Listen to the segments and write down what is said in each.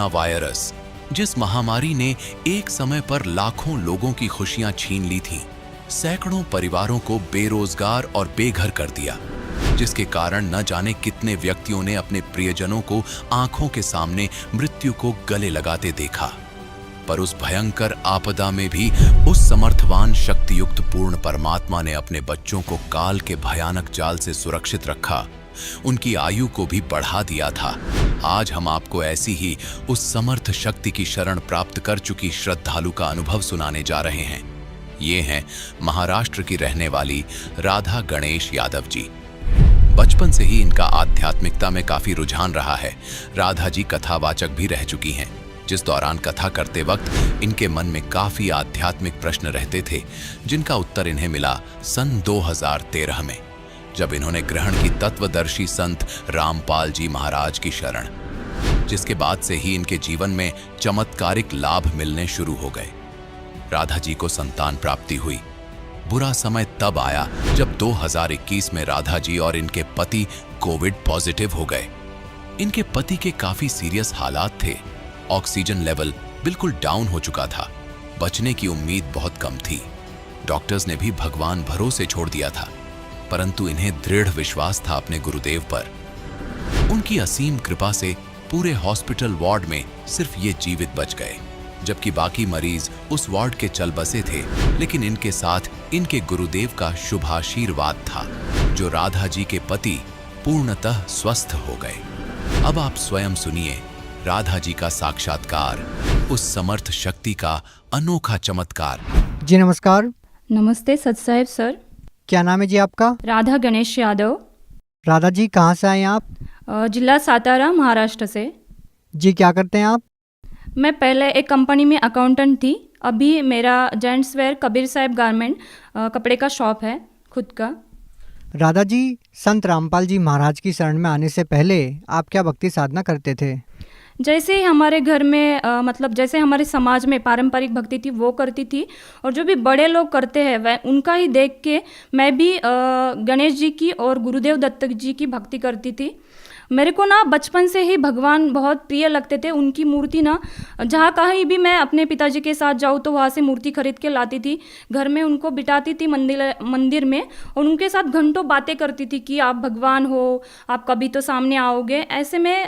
Corona virus, जिस महामारी ने एक समय पर लाखों लोगों की खुशियां छीन ली थीं, सैकड़ों परिवारों को बेरोजगार और बेघर कर दिया, जिसके कारण न जाने कितने व्यक्तियों ने अपने प्रियजनों को आंखों के सामने मृत्यु को गले लगाते देखा। पर उस भयंकर आपदा में भी उस समर्थवान शक्तियुक्त पूर्ण परमात्मा ने अपने बच्चों को काल के भयानक जाल से सुरक्षित रखा, उनकी आयु को भी बढ़ा दिया था। आज हम आपको ऐसी ही उस समर्थ शक्ति की शरण प्राप्त कर चुकी श्रद्धालु का अनुभव सुनाने जा रहे हैं। ये हैं महाराष्ट्र की रहने वाली राधा गणेश यादव जी। बचपन से ही इनका आध्यात्मिकता में काफी रुझान रहा है। राधा जी कथावाचक भी रह चुकी हैं, जिस दौरान कथा करते वक्त इनके मन में काफी आध्यात्मिक प्रश्न रहते थे, जिनका उत्तर इन्हें मिला सन 2013 में, जब इन्होंने ग्रहण की तत्वदर्शी संत रामपाल जी महाराज की शरण, जिसके बाद से ही इनके जीवन में चमत्कारिक लाभ मिलने शुरू हो गए। राधा जी को संतान प्राप्ति हुई। बुरा समय तब आया जब 2021 में राधा जी और इनके पति कोविड पॉजिटिव हो गए। इनके पति के काफी सीरियस हालात थे। ऑक्सीजन लेवल बिल्कुल डाउन हो चुका था। बचने की उम्मीद बहुत कम थी। डॉक्टर्स ने भी भगवान भरोसे छोड़ दिया था, परंतु इन्हें दृढ़ विश्वास था अपने गुरुदेव पर। उनकी असीम कृपा से पूरे हॉस्पिटल वार्ड में सिर्फ ये जीवित बच गए, जबकि बाकी मरीज उस वार्ड के चल बसे थे। लेकिन इनके साथ इनके गुरुदेव का शुभाशीर्वाद था, जो राधा जी के पति पूर्णतः स्वस्थ हो गए। अब आप स्वयं सुनिए राधा जी का साक्षात्कार, उस समर्थ शक्ति का अनोखा चमत्कार। जी नमस्कार। नमस्ते सत साहेब सर। क्या नाम है जी आपका? राधा गणेश यादव। राधा जी कहाँ से आए हैं आप? जिला सातारा, महाराष्ट्र से। जी क्या करते हैं आप? मैं पहले एक कंपनी में अकाउंटेंट थी। अभी मेरा जेंट्स वेयर कबीर साहब गारमेंट कपड़े का शॉप है खुद का। राधा जी, संत रामपाल जी महाराज की शरण में आने से पहले आप क्या भक्ति साधना करते थे? जैसे हमारे घर में मतलब जैसे हमारे समाज में पारंपरिक भक्ति थी वो करती थी, और जो भी बड़े लोग करते हैं वह उनका ही देख के मैं भी गणेश जी की और गुरुदेव दत्त जी की भक्ति करती थी। मेरे को ना बचपन से ही भगवान बहुत प्रिय लगते थे। उनकी मूर्ति ना जहाँ कहीं भी मैं अपने पिताजी के साथ जाऊँ तो वहाँ से मूर्ति खरीद के लाती थी, घर में उनको बिठाती थी मंदिर में, और उनके साथ घंटों बातें करती थी कि आप भगवान हो, आप कभी तो सामने आओगे। ऐसे में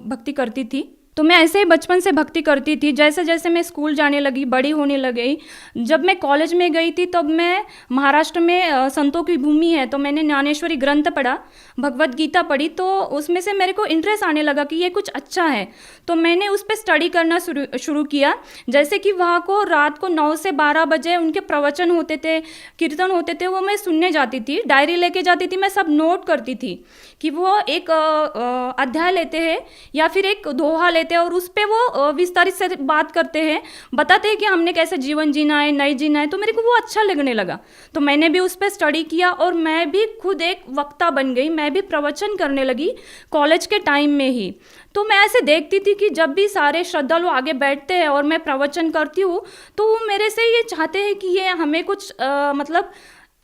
भक्ति करती थी। तो मैं ऐसे ही बचपन से भक्ति करती थी। जैसे जैसे मैं स्कूल जाने लगी, बड़ी होने लगी, जब मैं कॉलेज में गई थी तब मैं महाराष्ट्र में संतों की भूमि है तो मैंने ज्ञानेश्वरी ग्रंथ पढ़ा, भगवत गीता पढ़ी, तो उसमें से मेरे को इंटरेस्ट आने लगा कि ये कुछ अच्छा है। तो मैंने उस पर स्टडी करना शुरू किया। जैसे कि वहाँ को रात को 9 से 12 बजे उनके प्रवचन होते थे, कीर्तन होते थे, वो मैं सुनने जाती थी, डायरी लेके जाती थी, मैं सब नोट करती थी कि वो एक अध्याय लेते हैं या फिर एक दोहा लेते हैं, और उस पे वो विस्तारित से बात करते हैं, बताते हैं कि हमने कैसे जीवन जीना है, नहीं जीना है। तो मेरे को वो अच्छा लगने लगा, तो मैंने भी उस पर स्टडी किया और मैं भी खुद एक वक्ता बन गई। मैं भी प्रवचन करने लगी कॉलेज के टाइम में ही। तो मैं ऐसे देखती थी कि जब भी सारे श्रद्धालु आगे बैठते हैं और मैं प्रवचन करती हूँ तो वो मेरे से ये चाहते हैं कि ये हमें कुछ मतलब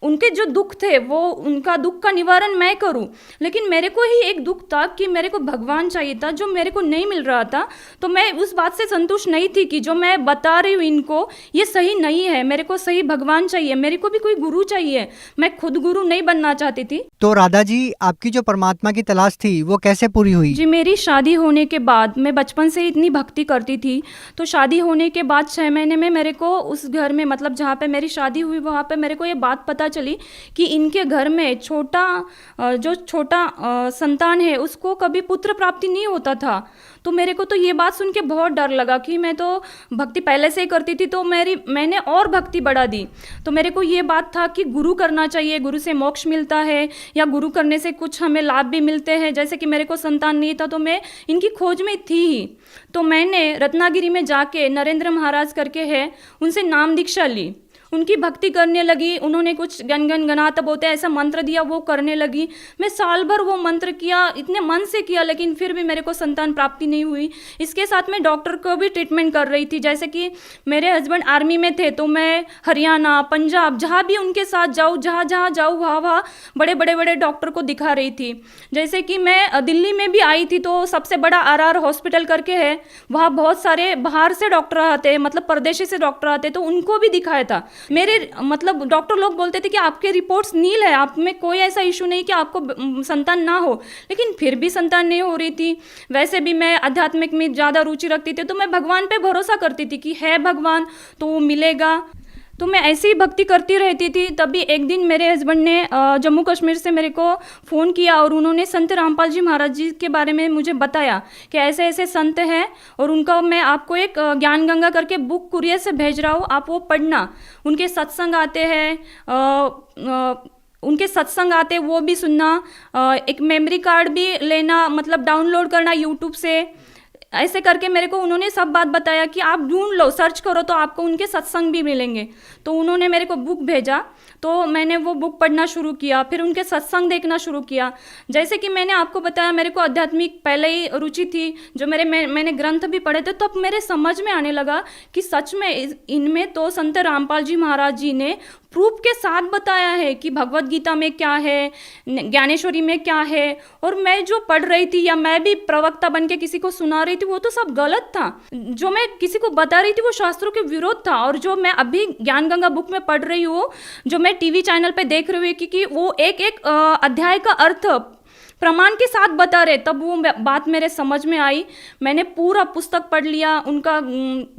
उनके जो दुख थे वो उनका दुख का निवारण मैं करूं। लेकिन मेरे को ही एक दुख था कि मेरे को भगवान चाहिए था, जो मेरे को नहीं मिल रहा था। तो मैं उस बात से संतुष्ट नहीं थी कि जो मैं बता रही हूँ इनको ये सही नहीं है, मेरे को सही भगवान चाहिए, मेरे को भी कोई गुरु चाहिए, मैं खुद गुरु नहीं बनना चाहती थी। तो राधा जी, आपकी जो परमात्मा की तलाश थी वो कैसे पूरी हुई? जी, मेरी शादी होने के बाद, मैं बचपन से इतनी भक्ति करती थी, तो शादी होने के बाद 6 महीने में मेरे को उस घर में, मतलब जहाँ पे मेरी शादी हुई वहाँ पे मेरे को ये बात पता चली कि इनके घर में जो छोटा संतान है उसको कभी पुत्र प्राप्ति नहीं होता था। तो मेरे को तो ये बात सुन के बहुत डर लगा कि मैं तो भक्ति पहले से ही करती थी, तो मैंने और भक्ति बढ़ा दी। तो मेरे को ये बात था कि गुरु करना चाहिए, गुरु से मोक्ष मिलता है या गुरु करने से कुछ हमें लाभ भी मिलते हैं। जैसे कि मेरे को संतान नहीं था तो मैं इनकी खोज में थी ही। तो मैंने रत्नागिरी में जाके नरेंद्र महाराज करके है, उनसे नाम दीक्षा ली, उनकी भक्ति करने लगी। उन्होंने कुछ गन गन गनाता बोलते ऐसा मंत्र दिया, वो करने लगी। मैं साल भर वो मंत्र किया, इतने मन से किया, लेकिन फिर भी मेरे को संतान प्राप्ति नहीं हुई। इसके साथ मैं डॉक्टर को भी ट्रीटमेंट कर रही थी। जैसे कि मेरे हस्बैंड आर्मी में थे, तो मैं हरियाणा, पंजाब, जहाँ भी उनके साथ जाऊँ, जहाँ जहाँ जाऊँ वहाँ बड़े बड़े बड़े डॉक्टर को दिखा रही थी। जैसे कि मैं दिल्ली में भी आई थी, तो सबसे बड़ा आरआर हॉस्पिटल करके है, वहाँ बहुत सारे बाहर से डॉक्टर आते, मतलब परदेशी से डॉक्टर आते, तो उनको भी दिखाया था। मेरे मतलब डॉक्टर लोग बोलते थे कि आपके रिपोर्ट्स नील है, आप में कोई ऐसा इशू नहीं कि आपको संतान ना हो, लेकिन फिर भी संतान नहीं हो रही थी। वैसे भी मैं आध्यात्मिक में ज़्यादा रुचि रखती थी, तो मैं भगवान पे भरोसा करती थी कि है भगवान तो वो मिलेगा। तो मैं ऐसी ही भक्ति करती रहती थी। तभी एक दिन मेरे हस्बैंड ने जम्मू कश्मीर से मेरे को फ़ोन किया और उन्होंने संत रामपाल जी महाराज जी के बारे में मुझे बताया कि ऐसे ऐसे संत हैं और उनका मैं आपको एक ज्ञान गंगा करके बुक कुरियर से भेज रहा हूँ, आप वो पढ़ना। उनके सत्संग आते हैं, उनके सत्संग आते वो भी सुनना, एक मेमोरी कार्ड भी लेना, मतलब डाउनलोड करना यूट्यूब से। ऐसे करके मेरे को उन्होंने सब बात बताया कि आप ढूंढ लो, सर्च करो तो आपको उनके सत्संग भी मिलेंगे। तो उन्होंने मेरे को बुक भेजा, तो मैंने वो बुक पढ़ना शुरू किया, फिर उनके सत्संग देखना शुरू किया। जैसे कि मैंने आपको बताया मेरे को आध्यात्मिक पहले ही रुचि थी, जो मैंने ग्रंथ भी पढ़े थे, तो अब मेरे समझ में आने लगा कि सच में इनमें तो संत रामपाल जी महाराज जी ने प्रूफ के साथ बताया है कि भगवत गीता में क्या है, ज्ञानेश्वरी में क्या है। और मैं जो पढ़ रही थी या मैं भी प्रवक्ता बन के किसी को सुना रही थी, वो तो सब गलत था। जो मैं किसी को बता रही थी वो शास्त्रों के विरोध था। और जो मैं अभी ज्ञान गंगा बुक में पढ़ रही हूँ, जो मैं टीवी चैनल पे देख रही हूँ कि वो एक एक अध्याय का अर्थ प्रमाण के साथ बता रहे, तब वो बात मेरे समझ में आई। मैंने पूरा पुस्तक पढ़ लिया, उनका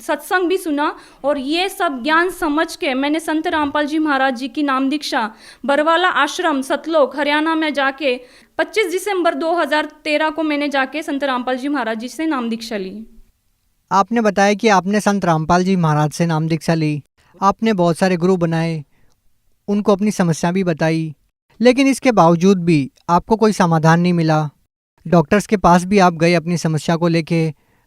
सत्संग भी सुना, और ये सब ज्ञान समझ के मैंने संत रामपाल जी महाराज जी की नाम दीक्षा बरवाला आश्रम सतलोक हरियाणा में जाके 25 दिसंबर 2013 को मैंने जाके संत रामपाल जी महाराज जी से नाम दीक्षा ली। आपने बताया कि आपने संत रामपाल जी महाराज से नाम दीक्षा ली, आपने बहुत सारे गुरु बनाए, उनको अपनी समस्या भी बताई, लेकिन इसके बावजूद भी आपको कोई समाधान नहीं मिला। डॉक्टर्स के पास भी आप गए अपनी समस्या को लेके,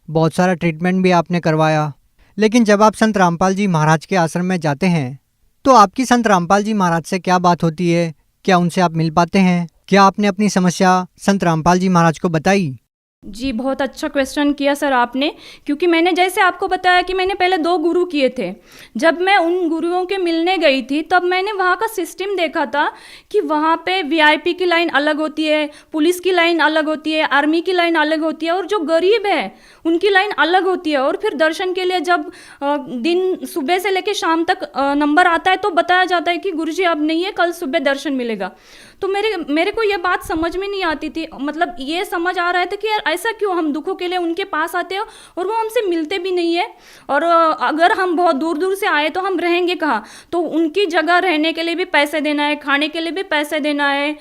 बहुत सारा ट्रीटमेंट भी आपने करवाया, लेकिन जब आप संत रामपाल जी महाराज के आश्रम में जाते हैं तो आपकी संत रामपाल जी महाराज से क्या बात होती है? क्या उनसे आप मिल पाते हैं? क्या आपने अपनी समस्या संत रामपाल जी महाराज को बताई? जी, बहुत अच्छा क्वेश्चन किया सर आपने, क्योंकि मैंने जैसे आपको बताया कि मैंने पहले 2 गुरु किए थे। जब मैं उन गुरुओं के मिलने गई थी, तब मैंने वहाँ का सिस्टम देखा था कि वहाँ पे वीआईपी की लाइन अलग होती है, पुलिस की लाइन अलग होती है, आर्मी की लाइन अलग होती है, और जो गरीब है उनकी लाइन अलग होती है। और फिर दर्शन के लिए जब दिन सुबह से लेकर शाम तक नंबर आता है, तो बताया जाता है कि गुरुजी अब नहीं है, कल सुबह दर्शन मिलेगा। तो मेरे को ये बात समझ में नहीं आती थी। मतलब ये समझ आ रहा था कि यार ऐसा क्यों, हम दुखों के लिए उनके पास आते हैं और वो हमसे मिलते भी नहीं है, और अगर हम बहुत दूर दूर से आए तो हम रहेंगे कहाँ? तो उनकी जगह रहने के लिए भी पैसे देना है, खाने के लिए भी पैसे देना है,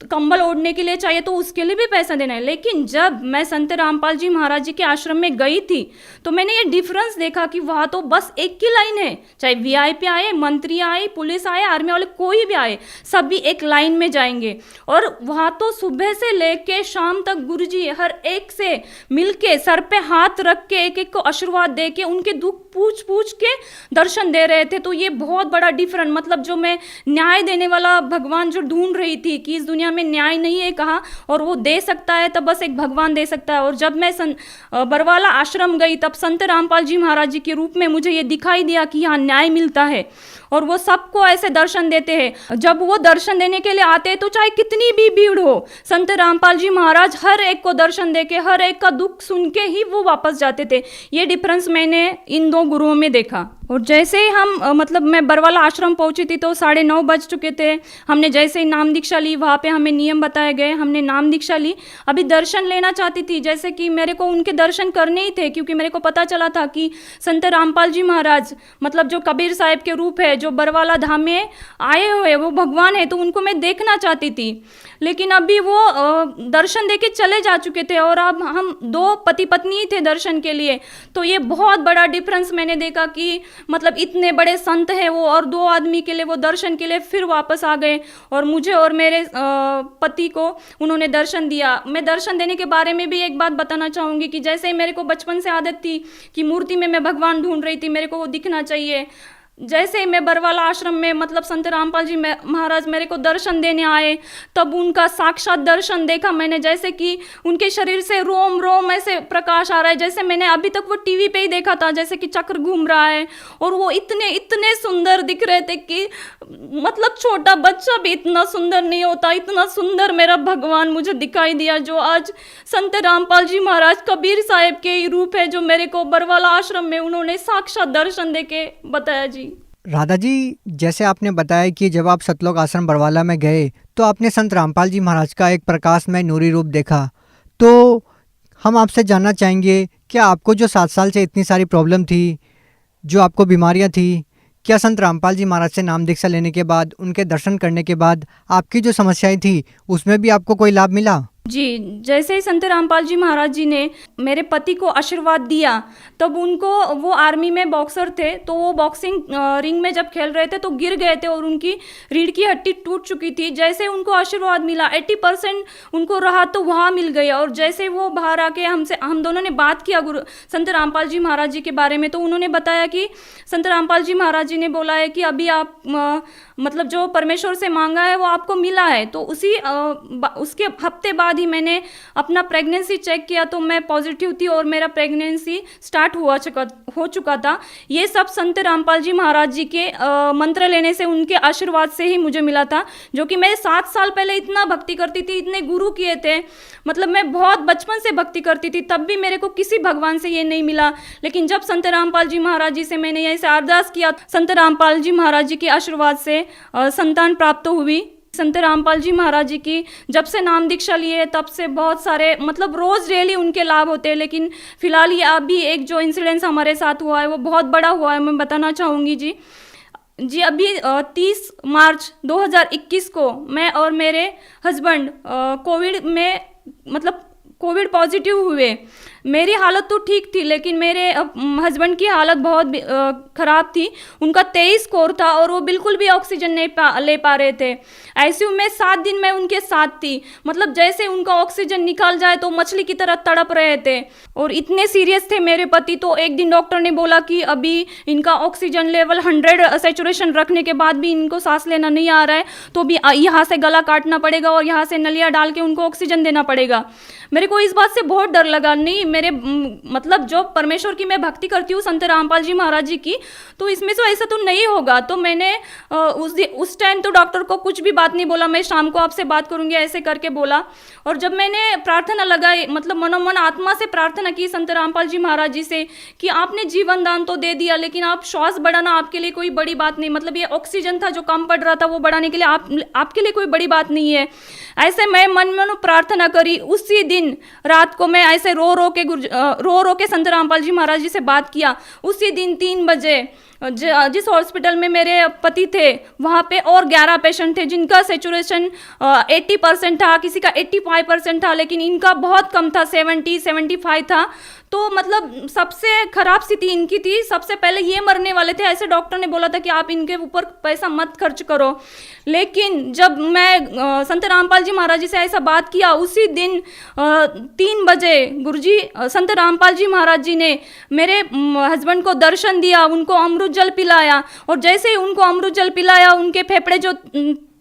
कंबल ओढ़ने के लिए चाहिए तो उसके लिए भी पैसा देना है। लेकिन जब मैं संत रामपाल जी महाराज जी के आश्रम में गई थी, तो मैंने ये डिफरेंस देखा कि वहाँ तो बस एक ही लाइन है, चाहे वीआईपी आए, मंत्री आए, पुलिस आए, आर्मी वाले कोई भी आए, सभी एक लाइन में जाएंगे। और वहाँ तो सुबह से लेके शाम तक गुरुजी हर एक से मिलके सर पे हाथ रख के एक एक को आशीर्वाद दे के उनके दुख पूछ पूछ के दर्शन दे रहे थे। तो ये बहुत बड़ा डिफरेंट, मतलब जो मैं न्याय देने वाला भगवान जो ढूंढ रही थी कि इस दुनिया में न्याय नहीं है कहाँ, और वो दे सकता है तब बस एक भगवान दे सकता है। और जब मैं बरवाला आश्रम गई, तब संत रामपाल जी महाराज जी के रूप में मुझे ये दिखाई दिया कि यहाँ न्याय मिलता है, और वो सबको ऐसे दर्शन देते हैं। जब वो दर्शन देने के लिए आते हैं तो चाहे कितनी भी भीड़ हो, संत रामपाल जी महाराज हर एक को दर्शन देके हर एक का दुख सुन के ही वो वापस जाते थे। ये डिफरेंस मैंने इन 2 गुरुओं में देखा। और जैसे ही हम मतलब मैं बरवाला आश्रम पहुंची थी तो 9:30 बज चुके थे। हमने जैसे ही नाम दीक्षा ली, वहाँ पे हमें नियम बताए गए, हमने नाम दीक्षा ली। अभी दर्शन लेना चाहती थी, जैसे कि मेरे को उनके दर्शन करने ही थे, क्योंकि मेरे को पता चला था कि संत रामपाल जी महाराज मतलब जो कबीर साहिब के रूप है, जो बरवाला धाम में आए हुए वो भगवान है, तो उनको मैं देखना चाहती थी। लेकिन अभी वो दर्शन दे के चले जा चुके थे, और अब हम 2 पति पत्नी ही थे दर्शन के लिए। तो ये बहुत बड़ा डिफरेंस मैंने देखा कि मतलब इतने बड़े संत हैं वो, और 2 आदमी के लिए वो दर्शन के लिए फिर वापस आ गए, और मुझे और मेरे पति को उन्होंने दर्शन दिया। मैं दर्शन देने के बारे में भी एक बात बताना चाहूँगी कि जैसे मेरे को बचपन से आदत थी कि मूर्ति में मैं भगवान ढूंढ रही थी, मेरे को वो दिखना चाहिए। जैसे ही मैं बरवाला आश्रम में मतलब संत रामपाल जी महाराज मेरे को दर्शन देने आए, तब उनका साक्षात दर्शन देखा मैंने, जैसे कि उनके शरीर से रोम रोम ऐसे प्रकाश आ रहा है, जैसे मैंने अभी तक वो टीवी पे ही देखा था, जैसे कि चक्र घूम रहा है। और वो इतने इतने सुंदर दिख रहे थे कि मतलब छोटा बच्चा भी इतना सुंदर नहीं होता, इतना सुंदर मेरा भगवान मुझे दिखाई दिया, जो आज संत रामपाल जी महाराज कबीर साहब के ही रूप है, जो मेरे को बरवाला आश्रम में उन्होंने साक्षात दर्शन देके बताया जी। राधा जी, जैसे आपने बताया कि जब आप सतलोक आश्रम बरवाला में गए तो आपने संत रामपाल जी महाराज का एक प्रकाशमय नूरी रूप देखा, तो हम आपसे जानना चाहेंगे, क्या आपको जो 7 साल से इतनी सारी प्रॉब्लम थी, जो आपको बीमारियां थी, क्या संत रामपाल जी महाराज से नाम दीक्षा लेने के बाद, उनके दर्शन करने के बाद आपकी जो समस्याएं थी उसमें भी आपको कोई लाभ मिला? जी, जैसे ही संत रामपाल जी महाराज जी ने मेरे पति को आशीर्वाद दिया, तब उनको, वो आर्मी में बॉक्सर थे, तो वो बॉक्सिंग रिंग में जब खेल रहे थे तो गिर गए थे और उनकी रीढ़ की हड्डी टूट चुकी थी। जैसे उनको आशीर्वाद मिला, 80% उनको राहत तो वहाँ मिल गई। और जैसे वो बाहर आके हम दोनों ने बात किया गुरु संत रामपाल जी महाराज जी के बारे में, तो उन्होंने बताया कि संत रामपाल जी महाराज जी ने बोला है कि अभी आप मतलब जो परमेश्वर से मांगा है वो आपको मिला है। तो उसके हफ्ते बाद ही मैंने अपना प्रेगनेंसी चेक किया, तो मैं पॉजिटिव थी और मेरा प्रेगनेंसी स्टार्ट हो चुका था। ये सब संत रामपाल जी महाराज जी के मंत्र लेने से, उनके आशीर्वाद से ही मुझे मिला था, जो कि मैं 7 साल पहले इतना भक्ति करती थी, इतने गुरु किए थे, मतलब मैं बहुत बचपन से भक्ति करती थी, तब भी मेरे को किसी भगवान से ये नहीं मिला। लेकिन जब संत रामपाल जी महाराज जी से मैंने ऐसे अरदास किया, संत रामपाल जी महाराज जी के आशीर्वाद से संतान प्राप्त हुई। संत रामपाल जी महाराज जी की जब से नाम दीक्षा लिए, तब से बहुत सारे मतलब रोज डेली उनके लाभ होते हैं। लेकिन फिलहाल ये अभी एक जो इंसिडेंस हमारे साथ हुआ है वो बहुत बड़ा हुआ है, मैं बताना चाहूँगी जी। अभी 30 मार्च 2021 को मैं और मेरे हस्बैंड कोविड में मतलब कोविड पॉजिटिव हुए। मेरी हालत तो ठीक थी, लेकिन मेरे हस्बैंड की हालत बहुत ख़राब थी। उनका 23 स्कोर था और वो बिल्कुल भी ऑक्सीजन नहीं ले पा रहे थे। आईसीयू में 7 दिन मैं उनके साथ थी, मतलब जैसे उनका ऑक्सीजन निकाल जाए तो मछली की तरह तड़प रहे थे और इतने सीरियस थे मेरे पति। तो एक दिन डॉक्टर ने बोला कि अभी इनका ऑक्सीजन लेवल 100 सैचुरेशन रखने के बाद भी इनको सांस लेना नहीं आ रहा है, तो भी यहाँ से गला काटना पड़ेगा और यहाँ से नलिया डाल के उनको ऑक्सीजन देना पड़ेगा। मेरे को इस बात से बहुत डर लगा। नहीं, मेरे मतलब जो परमेश्वर की मैं भक्ति करती हूँ संत रामपाल जी महाराज जी की, तो इसमें से ऐसा तो नहीं होगा। तो मैंने उस टाइम तो डॉक्टर को कुछ भी बात नहीं बोला, मैं शाम को आपसे बात करूँगी ऐसे करके बोला। और जब मैंने प्रार्थना लगाई, मतलब मनोमन आत्मा से प्रार्थना की संत रामपाल जी महाराज जी से कि आपने जीवन दान तो दे दिया, लेकिन आप श्वास बढ़ाना आपके लिए कोई बड़ी बात नहीं, मतलब ये ऑक्सीजन था जो कम पड़ रहा था वो बढ़ाने के लिए आपके लिए कोई बड़ी बात नहीं है। ऐसे मैं मन प्रार्थना करी। उसी दिन रात को मैं ऐसे रो रो के संत रामपाल जी महाराज जी से बात किया। उसी दिन 3 बजे जिस हॉस्पिटल में मेरे पति थे वहाँ पे और 11 पेशेंट थे जिनका सेचुरेशन 80% था, किसी का 85% था, लेकिन इनका बहुत कम था, 70-75 था। तो मतलब सबसे खराब स्थिति इनकी थी, सबसे पहले ये मरने वाले थे। ऐसे डॉक्टर ने बोला था कि आप इनके ऊपर पैसा मत खर्च करो। लेकिन जब मैं संत रामपाल जी महाराज जी से ऐसा बात किया, उसी दिन 3 बजे गुरुजी संत रामपाल जी महाराज जी ने मेरे हस्बैंड को दर्शन दिया, उनको अमृत जल पिलाया। और जैसे ही उनको अमृत जल पिलाया, उनके फेफड़े जो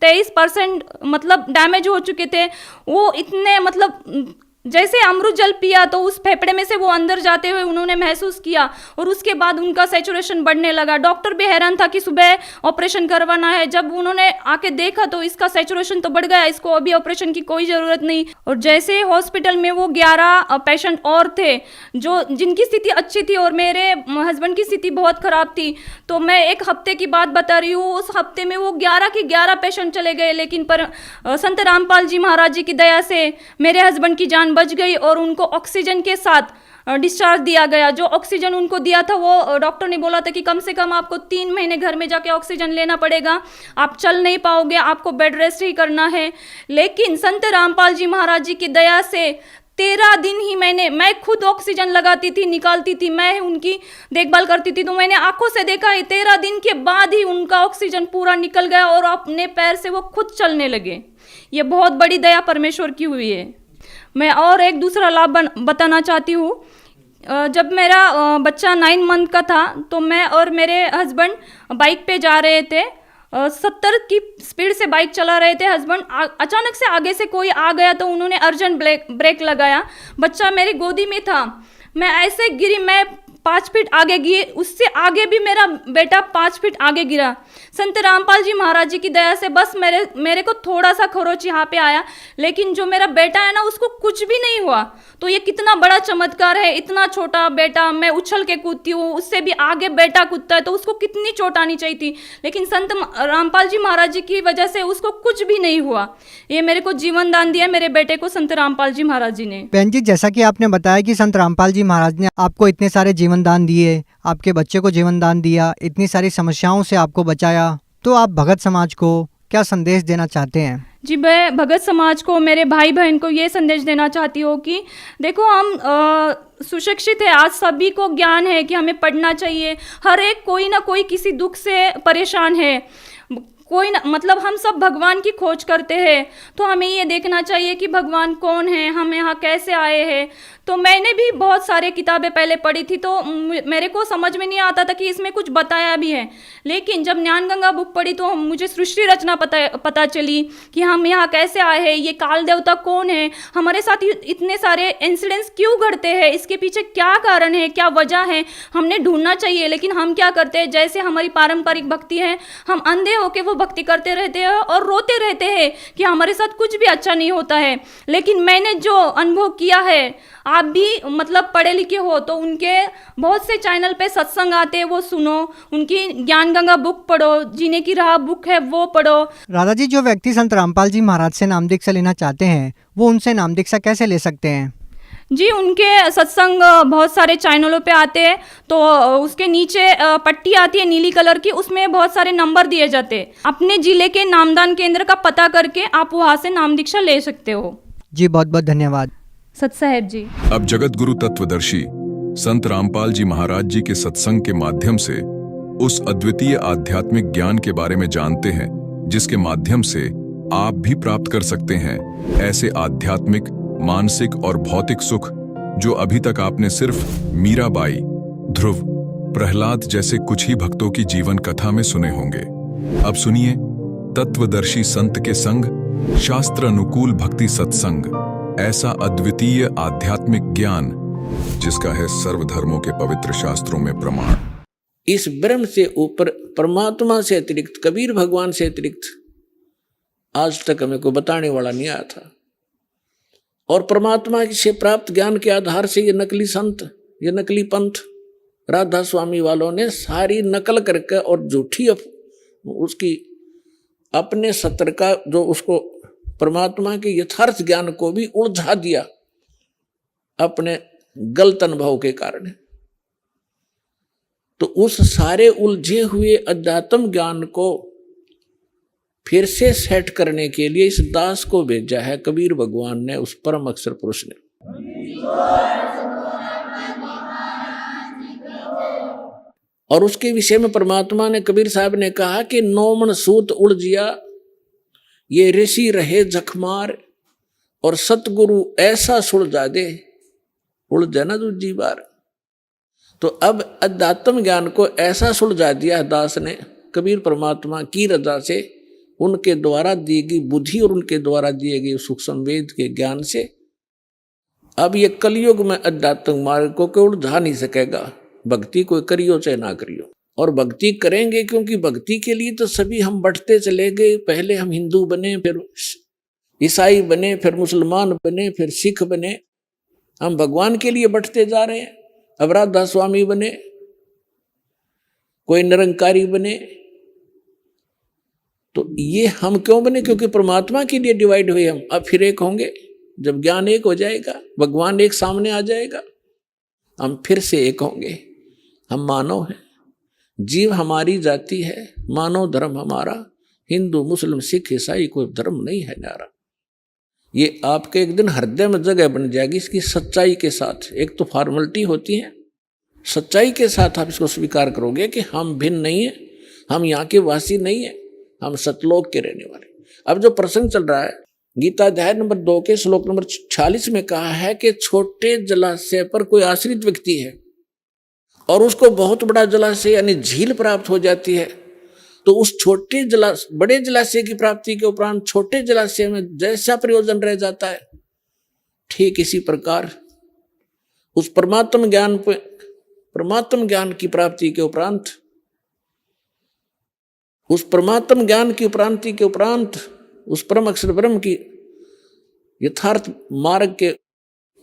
23% मतलब डैमेज हो चुके थे, वो इतने मतलब जैसे अमृत जल पिया तो उस फेफड़े में से वो अंदर जाते हुए उन्होंने महसूस किया और उसके बाद उनका सैचुरेशन बढ़ने लगा। डॉक्टर भी हैरान था कि सुबह ऑपरेशन करवाना है। जब उन्होंने आके देखा तो इसका सैचुरेशन तो बढ़ गया, इसको अभी ऑपरेशन की कोई ज़रूरत नहीं। और जैसे हॉस्पिटल में वो 11 पेशेंट और थे जो जिनकी स्थिति अच्छी थी और मेरे हस्बैंड की स्थिति बहुत ख़राब थी। तो मैं 1 हफ्ते की बात बता रही हूँ, उस हफ्ते में वो 11 के 11 पेशेंट चले गए। लेकिन पर संत रामपाल जी महाराज जी की दया से मेरे हस्बैंड की जान बच गई और उनको ऑक्सीजन के साथ डिस्चार्ज दिया गया। जो ऑक्सीजन उनको दिया था वो डॉक्टर ने बोला था कि कम से कम आपको 3 महीने घर में जाके ऑक्सीजन लेना पड़ेगा, आप चल नहीं पाओगे, आपको बेड रेस्ट ही करना है। लेकिन संत रामपाल जी महाराज जी की दया से 13 दिन ही मैं खुद ऑक्सीजन लगाती थी, निकालती थी, मैं उनकी देखभाल करती थी। तो मैंने आंखों से देखा है 13 दिन के बाद ही उनका ऑक्सीजन पूरा निकल गया और अपने पैर से वो खुद चलने लगे। ये बहुत बड़ी दया परमेश्वर की हुई है। मैं और एक दूसरा लाभ बताना चाहती हूँ। जब मेरा बच्चा 9 मंथ का था तो मैं और मेरे हस्बैंड बाइक पे जा रहे थे। 70 की स्पीड से बाइक चला रहे थे। हस्बैंड अचानक से आगे से कोई आ गया तो उन्होंने अर्जेंट ब्रेक लगाया। बच्चा मेरी गोदी में था, मैं ऐसे गिरी, मैं 5 फीट आगे गिरी, उससे आगे भी मेरा बेटा 5 फीट आगे गिरा। संत रामपाल जी महाराज जी की दया से बस मेरे को थोड़ा सा खरोच यहाँ पे आया, लेकिन जो मेरा बेटा है ना उसको कुछ भी नहीं हुआ। तो ये कितना बड़ा चमत्कार है। इतना छोटा बेटा, मैं उछल के कूदती हूँ, उससे भी आगे बेटा कूदता है तो उसको कितनी चोट आनी चाहिए थी, लेकिन संत रामपाल जी महाराज जी की वजह से उसको कुछ भी नहीं हुआ। ये मेरे को जीवन दान दिया मेरे बेटे को संत रामपाल जी महाराज जी ने। बहन जी, जैसा कि आपने बताया कि संत रामपाल जी महाराज ने आपको इतने सारे जीवन दान दिए, आपके बच्चे को जीवन दान दिया, इतनी सारी समस्याओं से आपको बचाया, तो आप भगत समाज को क्या संदेश देना चाहते हैं? जी, मैं भगत समाज को, मेरे भाई बहन को ये संदेश देना चाहती हूँ कि देखो, हम सुशिक्षित है, आज सभी को ज्ञान है कि हमें पढ़ना चाहिए। हर एक कोई ना कोई किसी दुख से परेशान है, कोई ना, मतलब हम सब भगवान की खोज करते हैं, तो हमें ये देखना चाहिए कि भगवान कौन है, हम यहाँ कैसे आए हैं। तो मैंने भी बहुत सारे किताबें पहले पढ़ी थी, तो मेरे को समझ में नहीं आता था कि इसमें कुछ बताया भी है, लेकिन जब ज्ञान गंगा बुक पढ़ी तो मुझे सृष्टि रचना पता चली कि हम यहाँ कैसे आए हैं, ये काल देवता कौन है, हमारे साथ इतने सारे इंसिडेंट्स क्यों घटते हैं, इसके पीछे क्या कारण है, क्या वजह है, हमने ढूंढना चाहिए। लेकिन हम क्या करते हैं, जैसे हमारी पारंपरिक भक्ति है, हम अंधे होके वो भक्ति करते रहते हैं और रोते रहते हैं कि हमारे साथ कुछ भी अच्छा नहीं होता है। लेकिन मैंने जो अनुभव किया है, आप भी मतलब पढ़े लिखे हो तो उनके बहुत से चैनल पे सत्संग आते हैं, वो सुनो, उनकी ज्ञान गंगा बुक पढ़ो, जीने की राह बुक है वो पढ़ो। राधा जी, जो व्यक्ति संत रामपाल जी महाराज से नाम दीक्षा लेना चाहते हैं, वो उनसे नाम दीक्षा कैसे ले सकते हैं? जी, उनके सत्संग बहुत सारे चैनलों पे आते हैं, तो उसके नीचे पट्टी आती है नीली कलर की, उसमें बहुत सारे नंबर दिए जाते हैं। अपने जिले के नामदान केंद्र का पता करके आप वहाँ से नाम दीक्षा ले सकते हो। जी, बहुत बहुत धन्यवाद सत साहेब जी। अब जगत गुरु तत्वदर्शी संत रामपाल जी महाराज जी के सत्संग के माध्यम से उस अद्वितीय आध्यात्मिक ज्ञान के बारे में जानते हैं, जिसके माध्यम से आप भी प्राप्त कर सकते हैं ऐसे आध्यात्मिक, मानसिक और भौतिक सुख जो अभी तक आपने सिर्फ मीराबाई, ध्रुव, प्रहलाद जैसे कुछ ही भक्तों की जीवन कथा में सुने होंगे। अब सुनिए तत्वदर्शी संत के संग शास्त्र अनुकूल भक्ति सत्संग, ऐसा अद्वितीय आध्यात्मिक ज्ञान जिसका है सर्वधर्मों के पवित्र शास्त्रों में प्रमाण। इस ब्रह्म से ऊपर परमात्मा से अतिरिक्त, कबीर भगवान से अतिरिक्त आज तक हमें कोई बताने वाला नहीं आया था। और परमात्मा से प्राप्त ज्ञान के आधार से ये नकली संत, ये नकली पंथ राधा स्वामी वालों ने सारी नकल करके और झूठी उसकी अपने सत्र का जो उसको परमात्मा के यथार्थ ज्ञान को भी उलझा दिया अपने गलत अनुभव के कारण। तो उस सारे उलझे हुए अध्यात्म ज्ञान को फिर से सेट करने के लिए इस दास को भेजा है कबीर भगवान ने, उस परम अक्षर पुरुष ने। और उसके विषय में परमात्मा ने, कबीर साहब ने कहा कि 9 मन सूत उलझिया, ये ऋषि रहे जखमार, और सतगुरु ऐसा सुलझा दे, उलझा ना दूजी बार। तो अब अध्यात्म ज्ञान को ऐसा सुलझा दिया दास ने कबीर परमात्मा की रजा से, उनके द्वारा दी गई बुद्धि और उनके द्वारा दिए गए सूक्ष्म वेद के ज्ञान से। अब ये कलयुग में अध्यात्म मार्ग को कोई उलझा नहीं सकेगा। भक्ति कोई करियो चाहे ना करियो, और भक्ति करेंगे, क्योंकि भक्ति के लिए तो सभी हम बढ़ते चले गए। पहले हम हिंदू बने, फिर ईसाई बने, फिर मुसलमान बने, फिर सिख बने। हम भगवान के लिए बढ़ते जा रहे हैं। अब राधा स्वामी बने, कोई निरंकारी बने। तो ये हम क्यों बने? क्योंकि परमात्मा के लिए डिवाइड हुए हम। अब फिर एक होंगे, जब ज्ञान एक हो जाएगा, भगवान एक सामने आ जाएगा, हम फिर से एक होंगे। हम मानव हैं, जीव हमारी जाति है, मानव धर्म हमारा, हिंदू मुस्लिम सिख ईसाई कोई धर्म नहीं है न्यारा। ये आपके एक दिन हृदय में जगह बन जाएगी इसकी सच्चाई के साथ। एक तो फॉर्मेलिटी होती है, सच्चाई के साथ आप इसको स्वीकार करोगे कि हम भिन्न नहीं है, हम यहाँ के वासी नहीं है, हम सतलोक के रहने वाले। अब जो प्रसंग चल रहा है, गीता अध्याय नंबर 2 के श्लोक नंबर 46 में कहा है कि छोटे जलाशय पर कोई आश्रित व्यक्ति है और उसको बहुत बड़ा जलाशय यानी झील प्राप्त हो जाती है, तो उस बड़े जलाशय की प्राप्ति के उपरांत छोटे जलाशय में जैसा प्रयोजन रह जाता है, ठीक इसी प्रकार उस परमात्म ज्ञान की प्राप्ति के उपरांत, उस परमात्म ज्ञान की प्राप्ति के उपरांत, उस परम अक्षर ब्रह्म की यथार्थ मार्ग के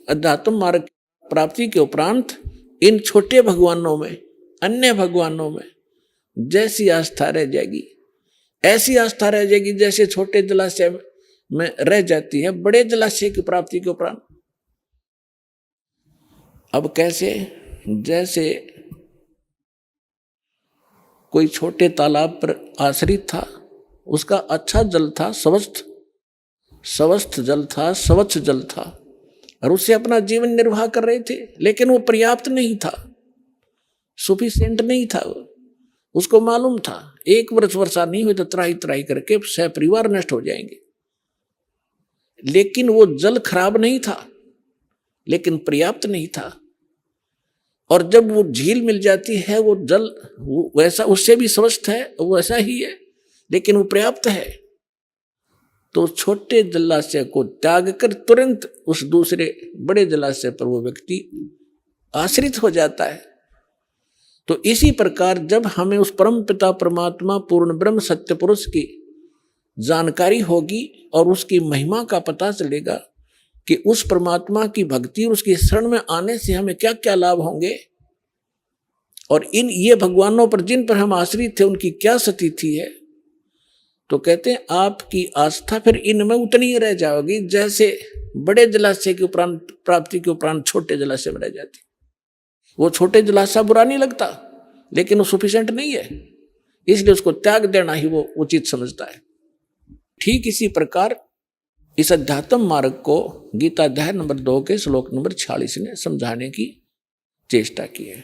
अध्यात्म मार्ग प्राप्ति के उपरांत इन छोटे भगवानों में, अन्य भगवानों में जैसी आस्था रह जाएगी, ऐसी आस्था रह जाएगी जैसे छोटे जलाशय में रह जाती है बड़े जलाशय की प्राप्ति के उपरांत। अब कैसे? जैसे कोई छोटे तालाब पर आश्रित था, उसका अच्छा जल था, स्वस्थ जल था, स्वच्छ जल था, और उससे अपना जीवन निर्वाह कर रहे थे, लेकिन वो पर्याप्त नहीं था, सफिशिएंट नहीं था। उसको मालूम था एक वर्ष वर्षा नहीं हुई तो त्राही त्राही करके सह परिवार नष्ट हो जाएंगे, लेकिन वो जल खराब नहीं था, लेकिन पर्याप्त नहीं था। और जब वो झील मिल जाती है, वो जल वैसा उससे भी स्वस्थ है, वैसा ही है, लेकिन वो पर्याप्त है, तो छोटे जलाशय को त्याग कर तुरंत उस दूसरे बड़े जलाशय पर वो व्यक्ति आश्रित हो जाता है। तो इसी प्रकार जब हमें उस परम पिता परमात्मा पूर्ण ब्रह्म सत्य पुरुष की जानकारी होगी और उसकी महिमा का पता चलेगा कि उस परमात्मा की भक्ति और उसकी शरण में आने से हमें क्या क्या लाभ होंगे, और ये भगवानों पर जिन पर हम आश्रित थे उनकी क्या स्थिति है, तो कहते हैं आपकी आस्था फिर इनमें उतनी ही रह जाएगी जैसे बड़े जलाशय के उपरांत प्राप्ति के उपरांत छोटे जलाशय में रह जाती। वो छोटे जलाशय बुरा नहीं लगता, लेकिन वो सफिशिएंट नहीं है, इसलिए उसको त्याग देना ही वो उचित समझता है। ठीक इसी प्रकार इस अध्यात्म मार्ग को गीता अध्याय नंबर 2 के श्लोक नंबर 46 ने समझाने की चेष्टा की है।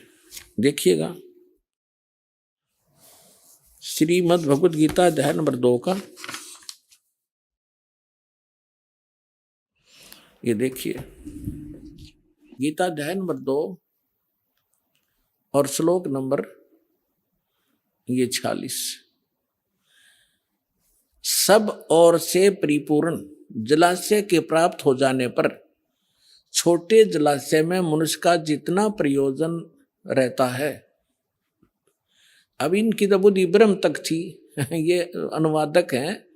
देखिएगा श्रीमद् भगवद गीता अध्याय नंबर 2 का, ये देखिए गीता अध्याय नंबर 2 और श्लोक नंबर ये 46। सब ओर से परिपूर्ण जलाशय के प्राप्त हो जाने पर छोटे जलाशय में मनुष्य का जितना प्रयोजन रहता है। अब इनकी तो बुद्धि ब्रह्म तक थी, ये अनुवादक हैं,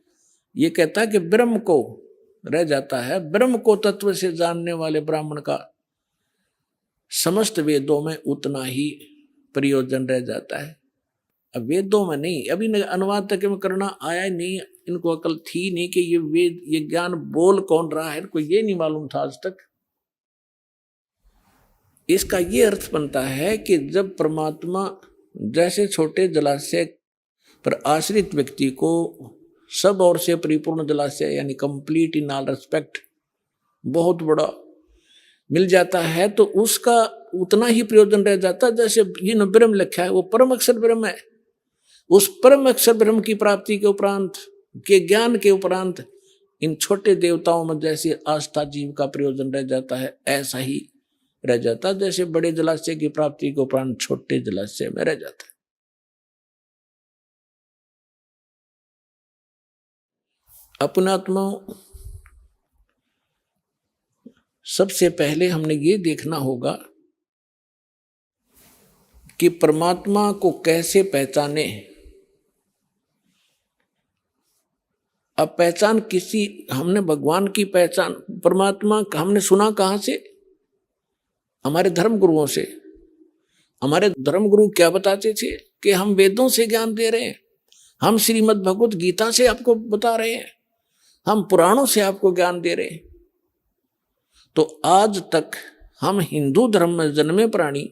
ये कहता है कि ब्रह्म को रह जाता है, ब्रह्म को तत्व से जानने वाले ब्राह्मण का समस्त वेदों में उतना ही प्रयोजन रह जाता है। अब वेदों में नहीं, अभी अनुवाद तक में करना आया नहीं, इनको अकल थी नहीं कि ये वेद ये ज्ञान बोल कौन रहा है, इनको ये नहीं मालूम था आज तक। इसका ये अर्थ बनता है कि जब परमात्मा जैसे छोटे जलाशय पर आश्रित व्यक्ति को सब ओर से परिपूर्ण जलाशय यानी कंप्लीट इन ऑल रेस्पेक्ट बहुत बड़ा मिल जाता है, तो उसका उतना ही प्रयोजन रह जाता है जैसे ये ब्रह्म लिखा है वो परम अक्षर ब्रह्म है। उस परम अक्षर ब्रह्म की प्राप्ति के उपरांत के ज्ञान के उपरांत इन छोटे देवताओं में जैसे आस्था जीव का प्रयोजन रह जाता है, ऐसा ही रह जाता है जैसे बड़े जलाशय की प्राप्ति के उपरांत छोटे जलाशय में रह जाता है। अपने आत्माओं, सबसे पहले हमने ये देखना होगा कि परमात्मा को कैसे पहचाने। अब पहचान हमने भगवान की पहचान परमात्मा हमने सुना कहाँ से? हमारे धर्म गुरुओं से। हमारे धर्म गुरु क्या बताते थे कि हम वेदों से ज्ञान दे रहे हैं, हम श्रीमद् भगवत गीता से आपको बता रहे हैं, हम पुराणों से आपको ज्ञान दे रहे हैं। तो आज तक हम हिंदू धर्म में जन्मे प्राणी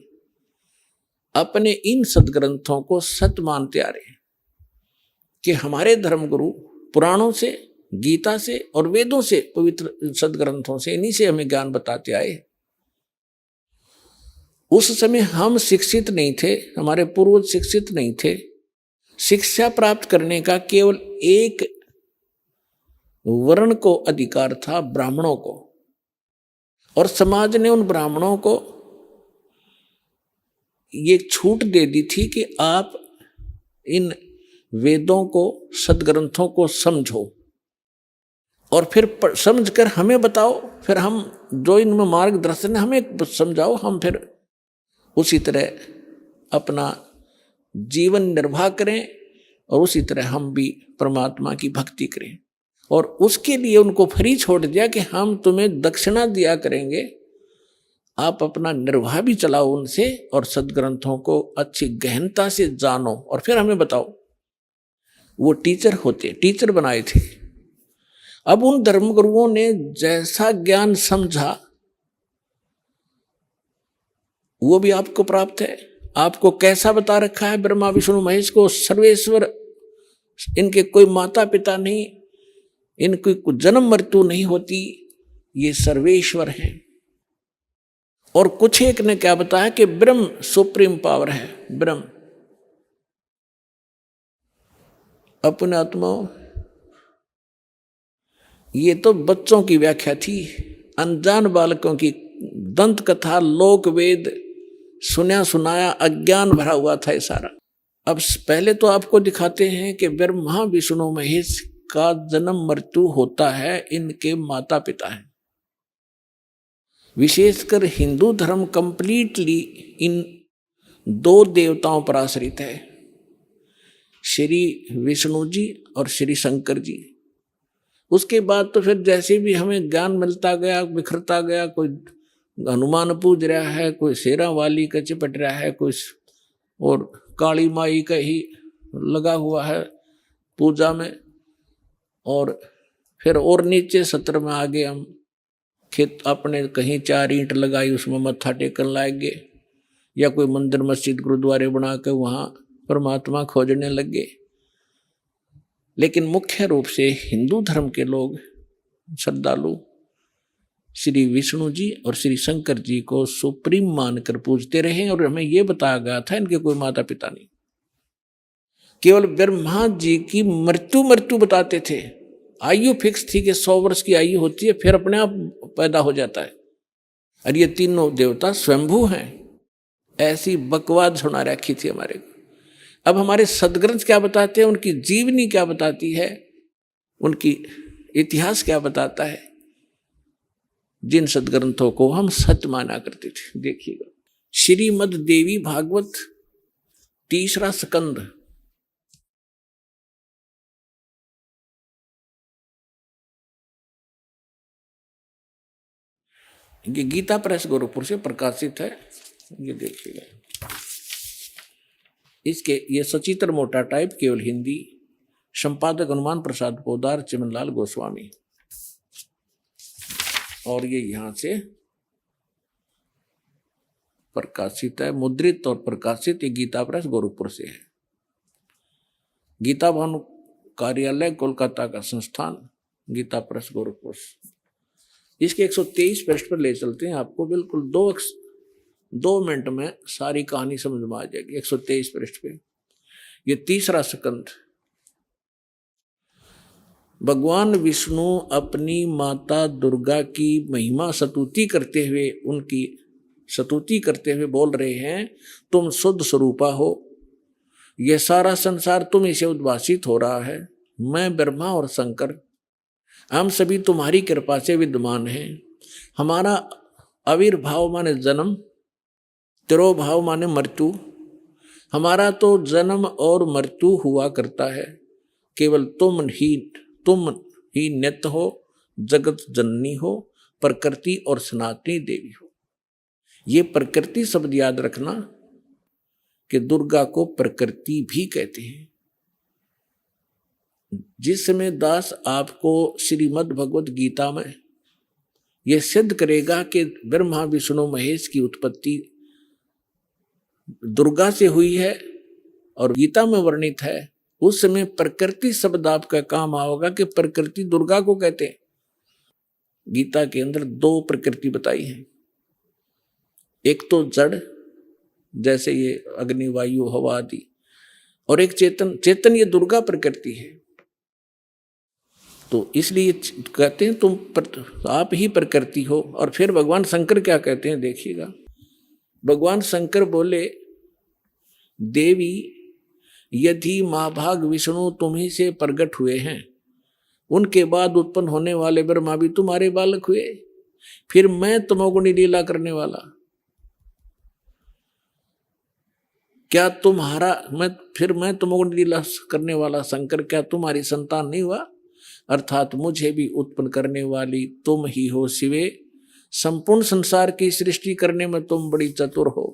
अपने इन सदग्रंथों को सत्य मानते आ रहे हैं कि हमारे धर्म गुरु पुराणों से, गीता से और वेदों से, पवित्र सदग्रंथों से, इन्हीं से हमें ज्ञान बताते आए। उस समय हम शिक्षित नहीं थे, हमारे पूर्वज शिक्षित नहीं थे। शिक्षा प्राप्त करने का केवल एक वर्ण को अधिकार था ब्राह्मणों को, और समाज ने उन ब्राह्मणों को ये छूट दे दी थी कि आप इन वेदों को, सदग्रंथों को समझो और फिर समझकर हमें बताओ, फिर हम जो इनमें मार्गदर्शन है हमें समझाओ, हम फिर उसी तरह अपना जीवन निर्वाह करें और उसी तरह हम भी परमात्मा की भक्ति करें। और उसके लिए उनको फ्री छोड़ दिया कि हम तुम्हें दक्षिणा दिया करेंगे, आप अपना निर्वाह भी चलाओ उनसे और सदग्रंथों को अच्छी गहनता से जानो और फिर हमें बताओ। वो टीचर बनाए थे। अब उन धर्मगुरुओं ने जैसा ज्ञान समझा वो भी आपको प्राप्त है। आपको कैसा बता रखा है? ब्रह्मा विष्णु महेश को सर्वेश्वर, इनके कोई माता पिता नहीं, इनकी कोई जन्म मृत्यु नहीं होती, ये सर्वेश्वर है। और कुछ एक ने क्या बताया कि ब्रह्म सुप्रीम पावर है। ब्रह्म अपने आत्मा, ये तो बच्चों की व्याख्या थी, अनजान बालकों की दंत कथा, लोक वेद सुना सुनाया अज्ञान भरा हुआ था ये सारा। अब पहले तो आपको दिखाते हैं कि ब्रह्मा विष्णु महेश का जन्म मृत्यु होता है, इनके माता पिता हैं। विशेषकर हिंदू धर्म कंप्लीटली इन दो देवताओं पर आश्रित है, श्री विष्णु जी और श्री शंकर जी। उसके बाद तो फिर जैसे भी हमें ज्ञान मिलता गया, बिखरता गया, कोई हनुमान पूज रहा है, कोई शेरा वाली का चिपट रहा है, कोई और काली माई का ही लगा हुआ है पूजा में, और फिर और नीचे सत्र में आगे हम खेत अपने कहीं 4 ईंट लगाई उसमें मत्था टेकन लाएंगे, या कोई मंदिर मस्जिद गुरुद्वारे बना के वहाँ परमात्मा खोजने लगे। लेकिन मुख्य रूप से हिंदू धर्म के लोग श्रद्धालु श्री विष्णु जी और श्री शंकर जी को सुप्रीम मानकर पूजते रहे। और हमें यह बताया गया था इनके कोई माता पिता नहीं, केवल ब्रह्मा जी की मृत्यु बताते थे। आयु फिक्स थी कि 100 वर्ष की आयु होती है, फिर अपने आप पैदा हो जाता है। और ये तीनों देवता स्वयंभू हैं। ऐसी बकवाद सुना रखी थी हमारे को। अब हमारे सदग्रंथ क्या बताते हैं, उनकी जीवनी क्या बताती है, उनकी इतिहास क्या बताता है, जिन सदग्रंथों को हम सत्य माना करते थे। देखिएगा, श्रीमद् देवी भागवत 3रा स्कंद, ये गीता प्रेस गोरखपुर से प्रकाशित है। ये देखिएगा, इसके ये सचित्र मोटा टाइप, केवल हिंदी, संपादक हनुमान प्रसाद पोदार, चिमनलाल गोस्वामी। और ये यहां से प्रकाशित है, मुद्रित और प्रकाशित। ये गीता प्रेस गोरखपुर से है। गीता भवन कार्यालय कोलकाता का संस्थान, गीता प्रेस गोरखपुर। इसके 123 पृष्ठ पर ले चलते हैं आपको, बिल्कुल 2 मिनट में सारी कहानी समझ में आ जाएगी। 123 पृष्ठ पे ये 3रा स्कंद। भगवान विष्णु अपनी माता दुर्गा की महिमा स्तुति करते हुए, उनकी स्तुति करते हुए बोल रहे हैं, तुम शुद्ध स्वरूपा हो, यह सारा संसार तुम ही से उद्भासित हो रहा है। मैं ब्रह्मा और शंकर, हम सभी तुम्हारी कृपा से विद्यमान हैं। हमारा आविर्भाव माने जन्म, तिरोभाव माने मृत्यु। हमारा तो जन्म और मृत्यु हुआ करता है, केवल तुम ही नित्य हो, जगत जननी हो, प्रकृति और सनातनी देवी हो। ये प्रकृति शब्द याद रखना कि दुर्गा को प्रकृति भी कहते हैं। जिस समय दास आपको श्रीमद् भगवत गीता में यह सिद्ध करेगा कि ब्रह्मा विष्णु महेश की उत्पत्ति दुर्गा से हुई है और गीता में वर्णित है, उस समय प्रकृति शब्द आपका काम आओगा कि प्रकृति दुर्गा को कहते हैं। गीता के अंदर 2 प्रकृति बताई है, एक तो जड़ जैसे ये अग्नि वायु हवा आदि, और एक चेतन। चेतन ये दुर्गा प्रकृति है। तो इसलिए कहते हैं आप ही प्रकृति हो। और फिर भगवान शंकर क्या कहते हैं देखिएगा, भगवान शंकर बोले, देवी यदि महाभाग विष्णु तुम्ही से प्रकट हुए हैं, उनके बाद उत्पन्न होने वाले ब्रह्मा भी तुम्हारे बालक हुए, फिर मैं तमोगुणी लीला करने वाला, क्या मैं तमोगुणी लीला करने वाला शंकर क्या तुम्हारी संतान नहीं हुआ? अर्थात मुझे भी उत्पन्न करने वाली तुम ही हो शिवे, संपूर्ण संसार की सृष्टि करने में तुम बड़ी चतुर हो।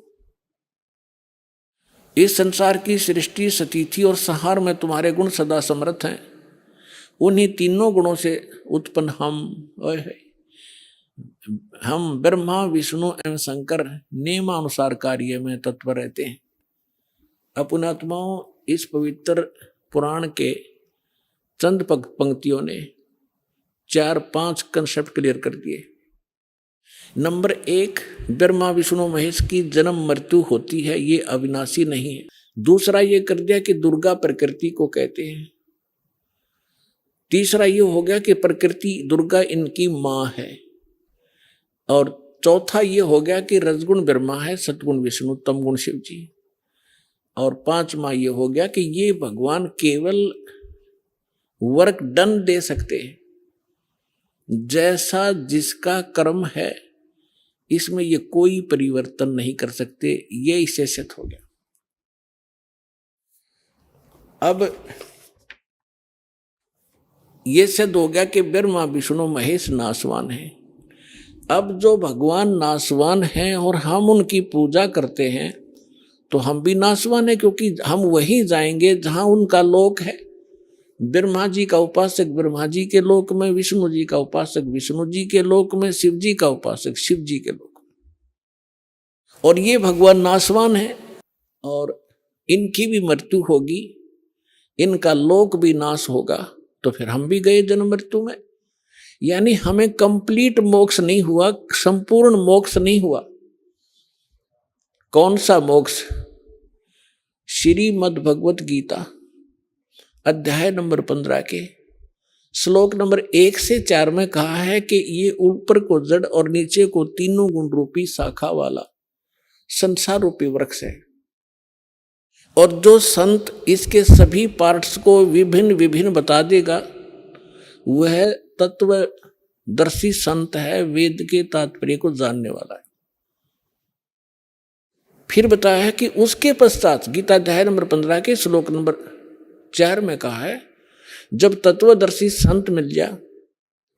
इस संसार की सृष्टि, स्थिति और संहार में तुम्हारे गुण सदा समर्थ हैं। उन्हीं तीनों गुणों से उत्पन्न हम ब्रह्मा विष्णु एवं शंकर नियमानुसार कार्य में तत्पर रहते हैं। अपनात्माओं, इस पवित्र पुराण के चंद पंक्तियों ने 4-5 कंसेप्ट क्लियर कर दिए। नंबर 1, ब्रह्मा विष्णु महेश की जन्म मृत्यु होती है, ये अविनाशी नहीं है। दूसरा ये कर दिया कि दुर्गा प्रकृति को कहते हैं। तीसरा ये हो गया कि प्रकृति दुर्गा इनकी माँ है। और चौथा ये हो गया कि रजगुण ब्रह्मा है, सतगुण विष्णु, तमगुण शिव जी। और 5वां ये हो गया कि ये भगवान केवल वर्क डन दे सकते हैं, जैसा जिसका कर्म है इसमें ये कोई परिवर्तन नहीं कर सकते। ये इससे सिद्ध हो गया। अब ये सिद्ध हो गया कि ब्रह्मा विष्णु महेश नासवान है। अब जो भगवान नासवान हैं और हम उनकी पूजा करते हैं तो हम भी नासवान हैं, क्योंकि हम वहीं जाएंगे जहां उनका लोक है। ब्रह्मा जी का उपासक ब्रह्मा जी के लोक में, विष्णु जी का उपासक विष्णु जी के लोक में, शिव जी का उपासक शिव जी के लोक में। और ये भगवान नासवान है और इनकी भी मृत्यु होगी, इनका लोक भी नाश होगा, तो फिर हम भी गए जन्म मृत्यु में। यानी हमें कंप्लीट मोक्ष नहीं हुआ, संपूर्ण मोक्ष नहीं हुआ। कौन सा मोक्ष? श्रीमद् भगवत गीता अध्याय नंबर 15 के श्लोक नंबर 1 से 4 में कहा है कि ये ऊपर को जड़ और नीचे को तीनों गुण रूपी शाखा वाला संसार रूपी वृक्ष है। और जो संत इसके सभी पार्ट्स को विभिन्न विभिन्न बता देगा वह तत्वदर्शी संत है, वेद के तात्पर्य को जानने वाला है। फिर बताया है कि उसके पश्चात गीता अध्याय नंबर 15 के श्लोक नंबर 4 में कहा है, जब तत्वदर्शी संत मिल गया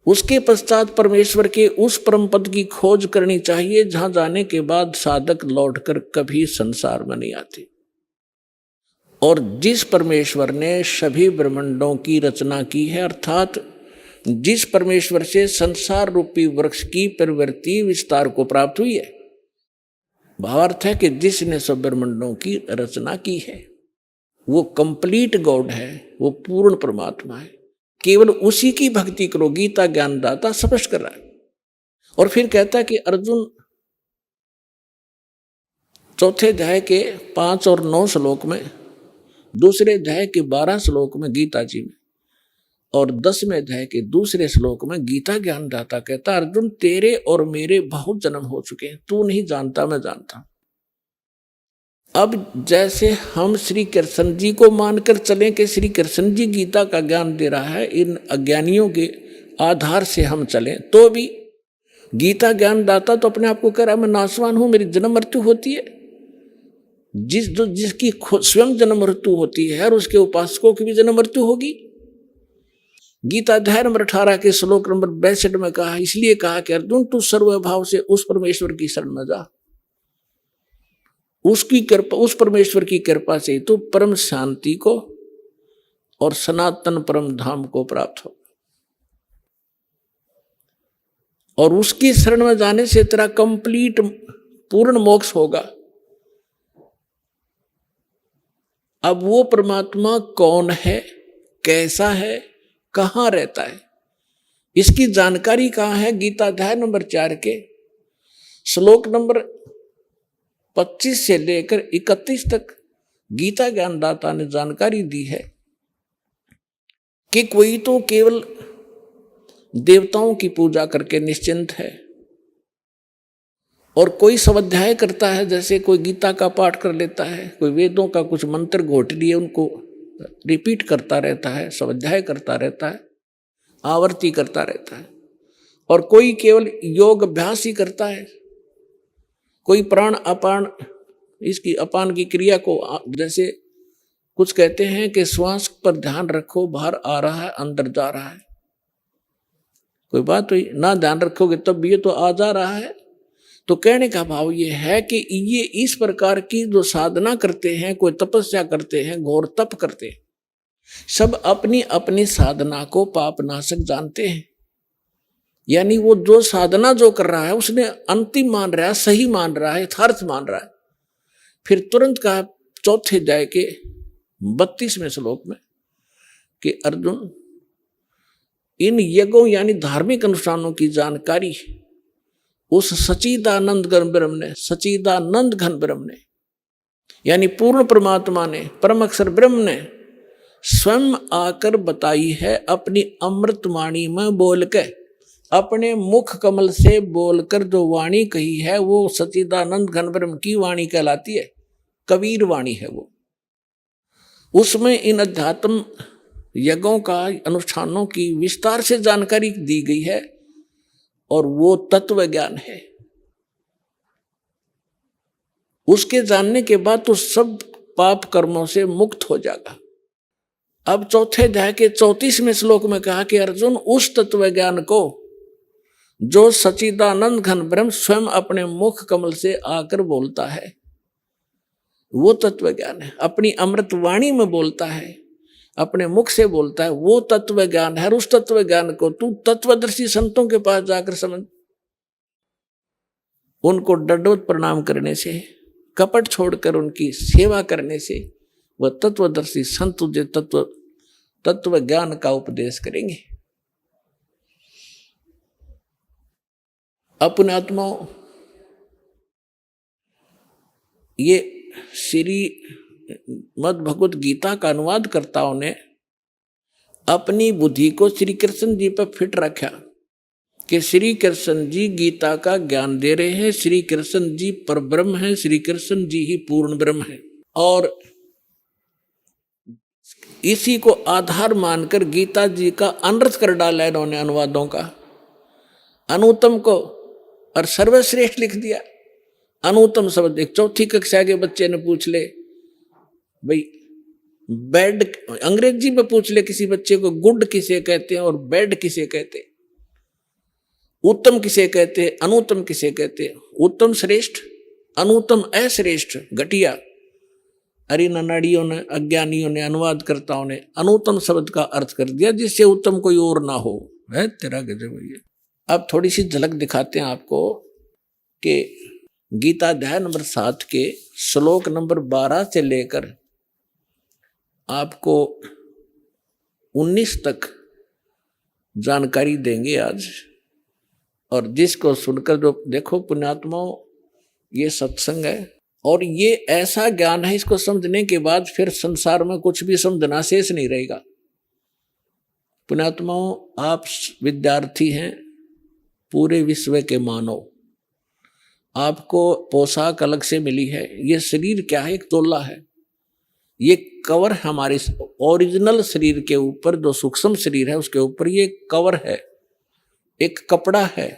उसके पश्चात परमेश्वर के उस परम पद की खोज करनी चाहिए जहां जाने के बाद साधक लौटकर कभी संसार में नहीं आते। और जिस परमेश्वर ने सभी ब्रह्मांडों की रचना की है, अर्थात जिस परमेश्वर से संसार रूपी वृक्ष की प्रवृत्ति विस्तार को प्राप्त हुई है, भावार्थ है कि जिसने सब ब्रह्मांडों की रचना की है वो कंप्लीट गॉड है, वो पूर्ण परमात्मा है। केवल उसी की भक्ति करो, गीता ज्ञानदाता स्पष्ट कर रहा है। और फिर कहता है कि अर्जुन चौथे अध्याय के 5 और 9 श्लोक में, दूसरे अध्याय के 12 श्लोक में गीता जी में, और 10वें अध्याय के दूसरे श्लोक में गीता ज्ञानदाता कहता, अर्जुन तेरे और मेरे बहुत जन्म हो चुके हैं, तू नहीं जानता मैं जानता। अब जैसे हम श्री कृष्ण जी को मानकर चलें कि श्री कृष्ण जी गीता का ज्ञान दे रहा है, इन अज्ञानियों के आधार से हम चलें, तो भी गीता ज्ञानदाता तो अपने आप को कह रहा है मैं नासवान हूं, मेरी जन्म मृत्यु होती है। जिसकी स्वयं जन्म मृत्यु होती है और उसके उपासकों की भी जन्म मृत्यु होगी। गीता अध्याय नंबर 18 के श्लोक नंबर 62 में कहा, इसलिए कहा कि अर्जुन तू सर्वभाव से उस परमेश्वर की शरण में जा, उसकी कृपा, उस परमेश्वर की कृपा से तो परम शांति को और सनातन परम धाम को प्राप्त हो। और उसकी शरण में जाने से तेरा कंप्लीट पूर्ण मोक्ष होगा। अब वो परमात्मा कौन है, कैसा है, कहां रहता है, इसकी जानकारी कहां है? गीता अध्याय नंबर 4 के श्लोक नंबर 25 से लेकर 31 तक गीता ज्ञानदाता ने जानकारी दी है कि कोई तो केवल देवताओं की पूजा करके निश्चिंत है। और कोई स्वाध्याय करता है, जैसे कोई गीता का पाठ कर लेता है, कोई वेदों का कुछ मंत्र घोट लिए उनको रिपीट करता रहता है, स्वाध्याय करता रहता है, आवर्ती करता रहता है। और कोई केवल योग अभ्यास ही करता है। कोई प्राण अपान, इसकी अपान की क्रिया को, जैसे कुछ कहते हैं कि श्वास पर ध्यान रखो, बाहर आ रहा है अंदर जा रहा है, कोई बात हुई, ना ध्यान रखोगे तब भी ये तो आ जा रहा है। तो कहने का भाव ये है कि ये इस प्रकार की जो साधना करते हैं, कोई तपस्या करते हैं, घोर तप करते हैं, सब अपनी अपनी साधना को पाप नाशक जानते हैं। यानी वो जो साधना जो कर रहा है उसने अंतिम मान रहा है, सही मान रहा है, यथार्थ मान रहा है। फिर तुरंत कहा चौथे अध्याय के 32वें श्लोक में कि अर्जुन, इन यज्ञों यानी धार्मिक अनुष्ठानों की जानकारी उस सच्चिदानंद घन ब्रह्म ने, सच्चिदानंद घन ब्रह्म ने, यानी पूर्ण परमात्मा ने, परम अक्षर ब्रह्म ने स्वयं आकर बताई है, अपनी अमृत वाणी में बोल के, अपने मुख कमल से बोलकर जो वाणी कही है वो सच्चिदानंद घन ब्रह्म की वाणी कहलाती है, कबीर वाणी है वो। उसमें इन अध्यात्म यज्ञों का, अनुष्ठानों की विस्तार से जानकारी दी गई है और वो तत्व ज्ञान है। उसके जानने के बाद तो सब पाप कर्मों से मुक्त हो जाएगा। अब चौथे अध्याय के 34वें श्लोक में कहा कि अर्जुन, उस तत्व ज्ञान को जो सच्चिदानंद घन ब्रह्म स्वयं अपने मुख कमल से आकर बोलता है, वो तत्व ज्ञान है। अपनी अमृत वाणी में बोलता है, अपने मुख से बोलता है, वो तत्व ज्ञान है। और उस तत्व ज्ञान को तू तत्वदर्शी संतों के पास जाकर समझ। उनको दंडवत प्रणाम करने से, कपट छोड़कर उनकी सेवा करने से वह तत्वदर्शी संत तुझे तत्व ज्ञान का उपदेश करेंगे। अपने आत्माओं, ये श्री मद भगवत गीता का अनुवाद कर्ताओं ने अपनी बुद्धि को श्री कृष्ण जी पर फिट रखा कि श्री कृष्ण जी गीता का ज्ञान दे रहे हैं, श्री कृष्ण जी परब्रह्म हैं, श्री कृष्ण जी ही पूर्ण ब्रह्म है। और इसी को आधार मानकर गीता जी का अनर्थ कर डाला इन्होंने अनुवादों का, अनुत्तम को और सर्वश्रेष्ठ लिख दिया। अनुत्तम शब्द एक चौथी कक्षा के बच्चे ने पूछ ले, भाई बेड अंग्रेजी में पूछ ले किसी बच्चे को, गुड किसे कहते हैं और बेड किसे कहते हैं, उत्तम किसे कहते हैं, अनुत्तम किसे कहते हैं। उत्तम श्रेष्ठ, अनुत्तम अश्रेष्ठ, घटिया। अरे नाड़ियों ने, अज्ञानियों ने, अनुवादकर्ताओं ने अनुत्तम शब्द का अर्थ कर दिया जिससे उत्तम कोई और ना हो। है तेरा गजब है ये। अब थोड़ी सी झलक दिखाते हैं आपको कि गीता अध्याय नंबर 7 के श्लोक नंबर 12 से लेकर आपको 19 तक जानकारी देंगे आज। और जिसको सुनकर जो देखो पुण्यात्माओं, ये सत्संग है और ये ऐसा ज्ञान है, इसको समझने के बाद फिर संसार में कुछ भी समझना शेष नहीं रहेगा। पुण्यात्माओं, आप विद्यार्थी हैं, पूरे विश्व के मानव, आपको पोशाक अलग से मिली है। ये शरीर क्या है? एक तोला है। ये कवर हमारे ओरिजिनल शरीर के ऊपर, जो सूक्ष्म शरीर है उसके ऊपर ये कवर है, एक कपड़ा है।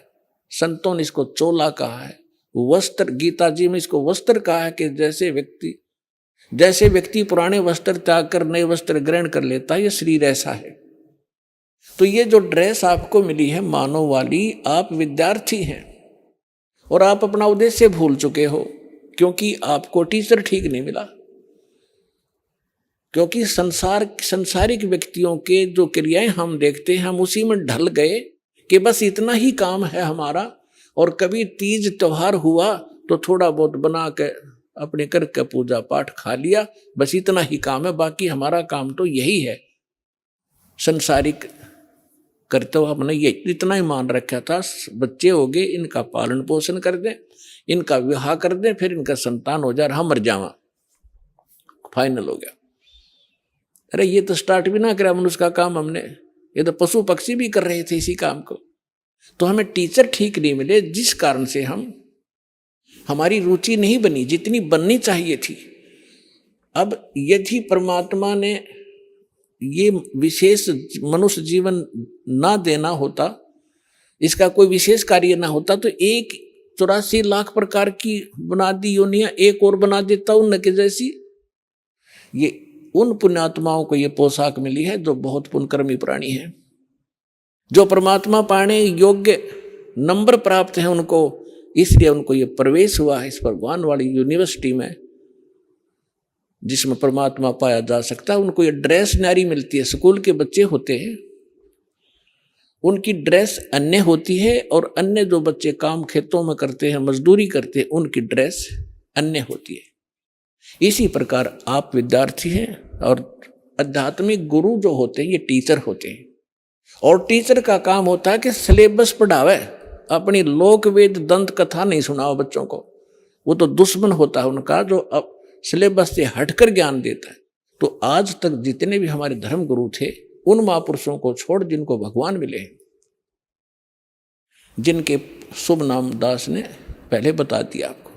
संतों ने इसको चोला कहा है। वस्त्र, गीता जी में इसको वस्त्र कहा है कि जैसे व्यक्ति पुराने वस्त्र त्याग कर नए वस्त्र ग्रहण कर लेता है, ये शरीर ऐसा है। तो ये जो ड्रेस आपको मिली है मानव वाली, आप विद्यार्थी हैं और आप अपना उद्देश्य भूल चुके हो, क्योंकि आपको टीचर ठीक नहीं मिला। क्योंकि संसारिक व्यक्तियों के जो क्रियाएं हम देखते हैं, हम उसी में ढल गए कि बस इतना ही काम है हमारा। और कभी तीज त्योहार हुआ तो थोड़ा बहुत बना के अपने करके पूजा पाठ खा लिया, बस इतना ही काम है। बाकी हमारा काम तो यही है, संसारिक करते हो। हमने ये इतना ही मान रखा था, बच्चे हो गए, इनका पालन पोषण कर दें, इनका विवाह कर दें, फिर इनका संतान हो जाए, हम मर जावा, फाइनल हो गया। अरे ये तो स्टार्ट भी ना करा मनुष्य का काम हमने, ये तो पशु पक्षी भी कर रहे थे इसी काम को। तो हमें टीचर ठीक नहीं मिले, जिस कारण से हमारी रुचि नहीं बनी जितनी बननी चाहिए थी। अब यदि परमात्मा ने ये विशेष मनुष्य जीवन ना देना होता, इसका कोई विशेष कार्य ना होता, तो 84 लाख प्रकार की बना दी योनियां एक और बना देता उनके जैसी। ये उन पुण्यात्माओं को ये पोशाक मिली है जो बहुत पुण्यकर्मी प्राणी है, जो परमात्मा पाने योग्य नंबर प्राप्त है उनको, इसलिए उनको ये प्रवेश हुआ है इस भगवान वाली यूनिवर्सिटी में जिसमें परमात्मा पाया जा सकता है। उनको ये ड्रेस नारी मिलती है। स्कूल के बच्चे होते हैं, उनकी ड्रेस अन्य होती है, और अन्य जो बच्चे काम खेतों में करते हैं, मजदूरी करते हैं, उनकी ड्रेस अन्य होती है। इसी प्रकार आप विद्यार्थी हैं, और आध्यात्मिक गुरु जो होते हैं ये टीचर होते हैं, और टीचर का काम होता है कि सिलेबस पढ़ावे, अपनी लोक वेद दंत कथा नहीं सुनाओ बच्चों को। वो तो दुश्मन होता है उनका जो अब सिलेबस से हटकर ज्ञान देता है। तो आज तक जितने भी हमारे धर्म गुरु थे, उन महापुरुषों को छोड़ जिनको भगवान मिले हैं, जिनके शुभ नाम दास ने पहले बता दिया आपको।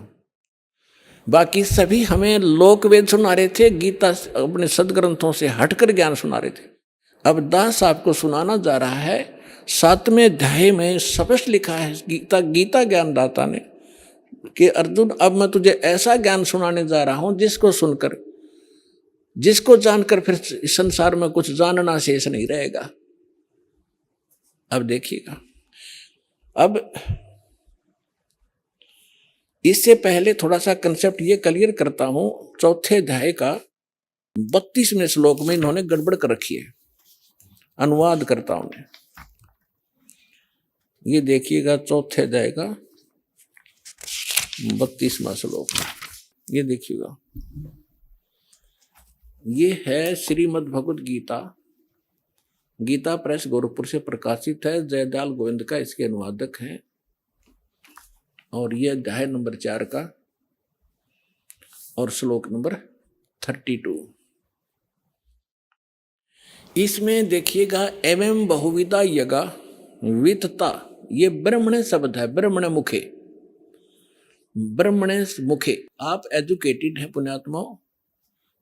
बाकी सभी हमें लोक वेद सुना रहे थे, गीता अपने सदग्रंथों से हटकर ज्ञान सुना रहे थे। अब दास आपको सुनाना जा रहा है 7वें अध्याय में स्पष्ट लिखा है गीता ज्ञानदाता ने कि अर्जुन, अब मैं तुझे ऐसा ज्ञान सुनाने जा रहा हूं जिसको सुनकर, जिसको जानकर फिर संसार में कुछ जानना शेष नहीं रहेगा। अब देखिएगा, अब इससे पहले थोड़ा सा कंसेप्ट ये क्लियर करता हूं। 4थे अध्याय का 32वें श्लोक में इन्होंने गड़बड़ कर रखी है, अनुवाद करता हूं मैं। ये देखिएगा 4थे अध्याय का 32वां श्लोक, ये देखिएगा, ये है श्रीमद् भगवद गीता, गीता प्रेस गोरखपुर से प्रकाशित है। जयदयाल गोविंद का इसके अनुवादक हैं, और ये अध्याय नंबर 4 का और श्लोक नंबर 32। इसमें देखिएगा एवं बहुविधा यगा वितता, ये ब्रह्मणे शब्द है, ब्रह्मणे मुखे, ब्रह्मणे मुखे। आप एजुकेटेड है पुण्यात्माओं,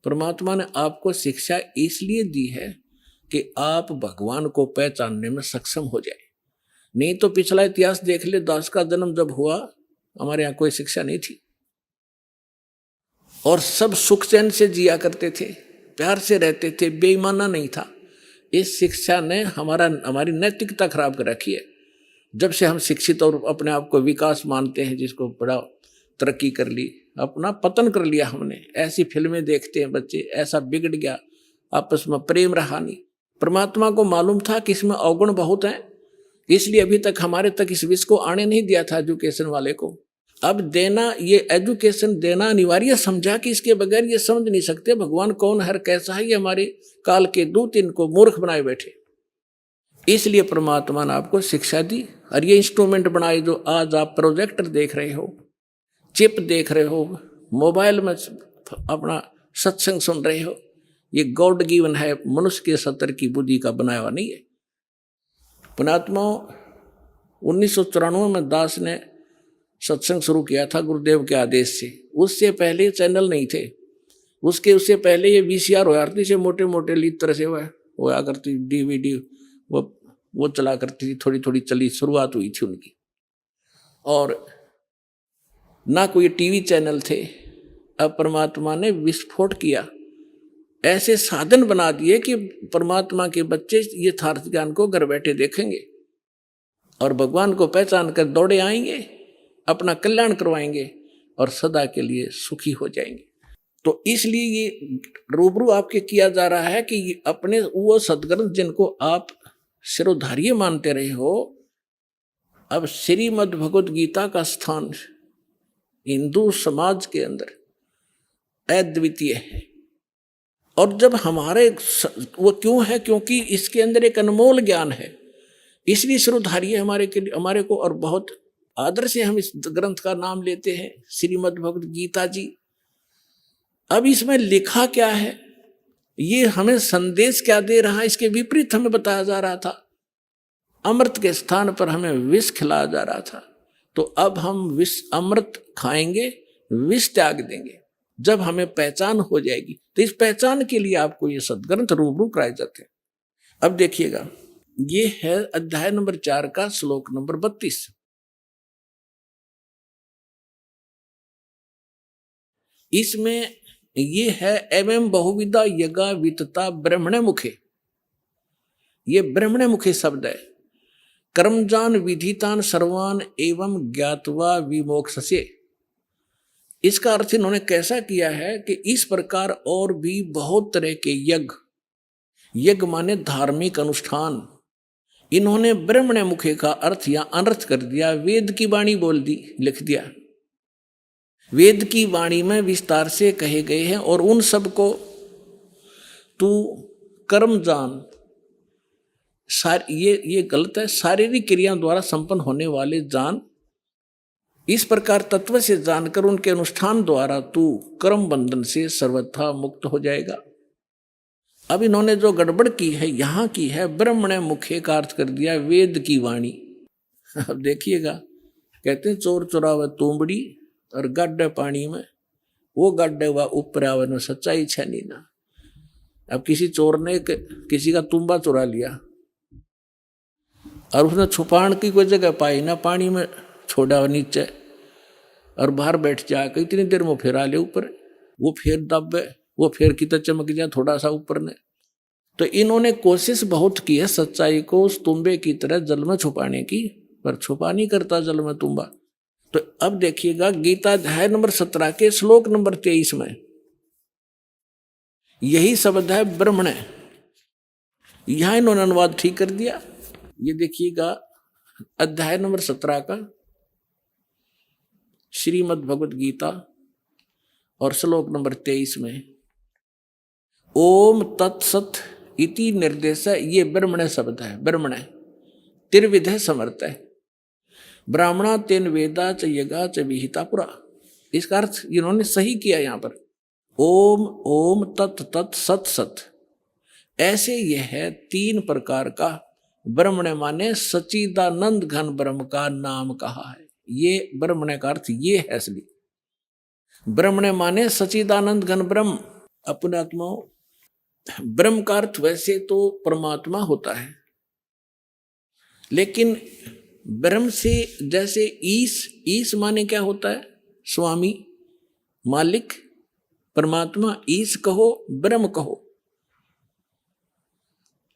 परमात्मा ने आपको शिक्षा इसलिए दी है कि आप भगवान को पहचानने में सक्षम हो जाए। नहीं तो पिछला इतिहास देख ले, दास का जन्म जब हुआ हमारे यहाँ कोई शिक्षा नहीं थी, और सब सुख चैन से जिया करते थे, प्यार से रहते थे, बेईमाना नहीं था। इस शिक्षा ने हमारी नैतिकता खराब कर रखी है। जब से हम शिक्षित और अपने आप को विकास मानते हैं, जिसको बड़ा तरक्की कर ली, अपना पतन कर लिया हमने। ऐसी फिल्में देखते हैं बच्चे, ऐसा बिगड़ गया, आपस में प्रेम रहा नहीं। परमात्मा को मालूम था कि इसमें अवगुण बहुत हैं, इसलिए अभी तक हमारे तक इस विष को आने नहीं दिया था एजुकेशन वाले को। अब देना, ये एजुकेशन देना अनिवार्य समझा कि इसके बगैर ये समझ नहीं सकते भगवान कौन है, कैसा है। ये हमारे काल के दूत इनको मूर्ख बनाए बैठे, इसलिए परमात्मा ने आपको शिक्षा दी। और ये इंस्ट्रूमेंट बनाए जो आज आप प्रोजेक्टर देख रहे हो, चिप देख रहे हो, मोबाइल में अपना सत्संग सुन रहे हो, ये गॉड गिवन है, मनुष्य के सतर की बुद्धि का बनाया हुआ नहीं है। पुण्यात्मा 1994 में दास ने सत्संग शुरू किया था गुरुदेव के आदेश से। उससे पहले चैनल नहीं थे, उससे पहले ये VCR होया करती से मोटे मोटे लीड तरह से होया करती, DVD वो चला करती थी, थोड़ी थोड़ी चली, शुरुआत हुई थी उनकी। और ना कोई टीवी चैनल थे। अब परमात्मा ने विस्फोट किया, ऐसे साधन बना दिए कि परमात्मा के बच्चे यथार्थ ज्ञान को घर बैठे देखेंगे और भगवान को पहचान कर दौड़े आएंगे, अपना कल्याण करवाएंगे और सदा के लिए सुखी हो जाएंगे। तो इसलिए ये रूबरू आपके किया जा रहा है कि अपने वो सदग्रंथ जिनको आप शिरोधार्य मानते रहे हो, अब श्रीमद् भगवद गीता का स्थान हिंदू समाज के अंदर अद्वितीय है। और जब हमारे वो क्यों है, क्योंकि इसके अंदर एक अनमोल ज्ञान है, इसलिए शिरोधार्य हमारे को और बहुत आदर से हम इस ग्रंथ का नाम लेते हैं, श्रीमद् भगवद गीता जी। अब इसमें लिखा क्या है, ये हमें संदेश क्या दे रहा है, इसके विपरीत हमें बताया जा रहा था। अमृत के स्थान पर हमें विष खिलाया जा रहा था। तो अब हम विष अमृत खाएंगे, विष त्याग देंगे। जब हमें पहचान हो जाएगी तो इस पहचान के लिए आपको ये सदग्रंथ रूबरू कराए जाते हैं। अब देखिएगा, ये है अध्याय नंबर 4 का श्लोक नंबर 32। इसमें ये है एवं बहुविधा यज्ञा वितता ब्रह्मणे मुखे। ये ब्रह्मणे मुखे शब्द है। कर्मजान विधितान सर्वान एवं ज्ञातवा विमोक्षसे। इसका अर्थ इन्होंने कैसा किया है कि इस प्रकार और भी बहुत तरह के यज्ञ, यज्ञ माने धार्मिक अनुष्ठान, इन्होंने ब्रह्मणे मुखे का अर्थ या अनर्थ कर दिया। वेद की वाणी बोल दी, लिख दिया। वेद की वाणी में विस्तार से कहे गए हैं और उन सब को तू कर्म जान। ये गलत है। शारीरिक क्रियाओं द्वारा संपन्न होने वाले जान, इस प्रकार तत्व से जानकर उनके अनुष्ठान द्वारा तू कर्म बंधन से सर्वथा मुक्त हो जाएगा। अब इन्होंने जो गड़बड़ की है यहां की है, ब्रह्मणे मुखे का अर्थ कर दिया वेद की वाणी। अब देखिएगा, कहते हैं चोर चुरावे तुंबड़ी और गड्ढे पानी में, वो गड्ढे हुआ ऊपर आवे न सच्चाई छनी ना। अब किसी चोर ने किसी का तुम्बा चुरा लिया और उसने छुपाने की कोई जगह पाई ना, पानी में छोड़ा नीचे और बाहर बैठ जाकर इतनी देर में फिर आ ले ऊपर, वो फिर दबे, वो फिर कितना चमक जाए थोड़ा सा ऊपर ने। तो इन्होंने कोशिश बहुत की है सच्चाई को उस तुम्बे की तरह जल में छुपाने की, पर छुपा नहीं करता जल में तुम्बा। तो अब देखिएगा गीता अध्याय नंबर 17 के श्लोक नंबर 23 में यही शब्द है ब्रह्मणे। यहां इन्होंने अनुवाद ठीक कर दिया। ये देखिएगा अध्याय नंबर 17 का श्रीमद् भगवद गीता और श्लोक नंबर 23 में ओम तत्सत इति निर्देश है। ये ब्रह्मणे शब्द है। ब्रह्मणे त्रिविधे समर्थ है। ब्राह्मणा तेन वेदा च यज्ञा च विहिता पुरा। इसका अर्थ इन्होंने सही किया यहां पर। ओम ओम तत् तत् सत सत, ऐसे यह है 3 प्रकार का ब्रह्मणे माने सच्चिदानंद घन ब्रह्म का नाम कहा है। ये ब्रह्मणे का अर्थ ये है असली। ब्रह्मणे माने सच्चिदानंद घन ब्रह्म। अपने आत्मा ब्रह्म का अर्थ वैसे तो परमात्मा होता है, लेकिन ब्रह्म से जैसे ईश माने क्या होता है? स्वामी, मालिक, परमात्मा। ईश कहो, ब्रह्म कहो।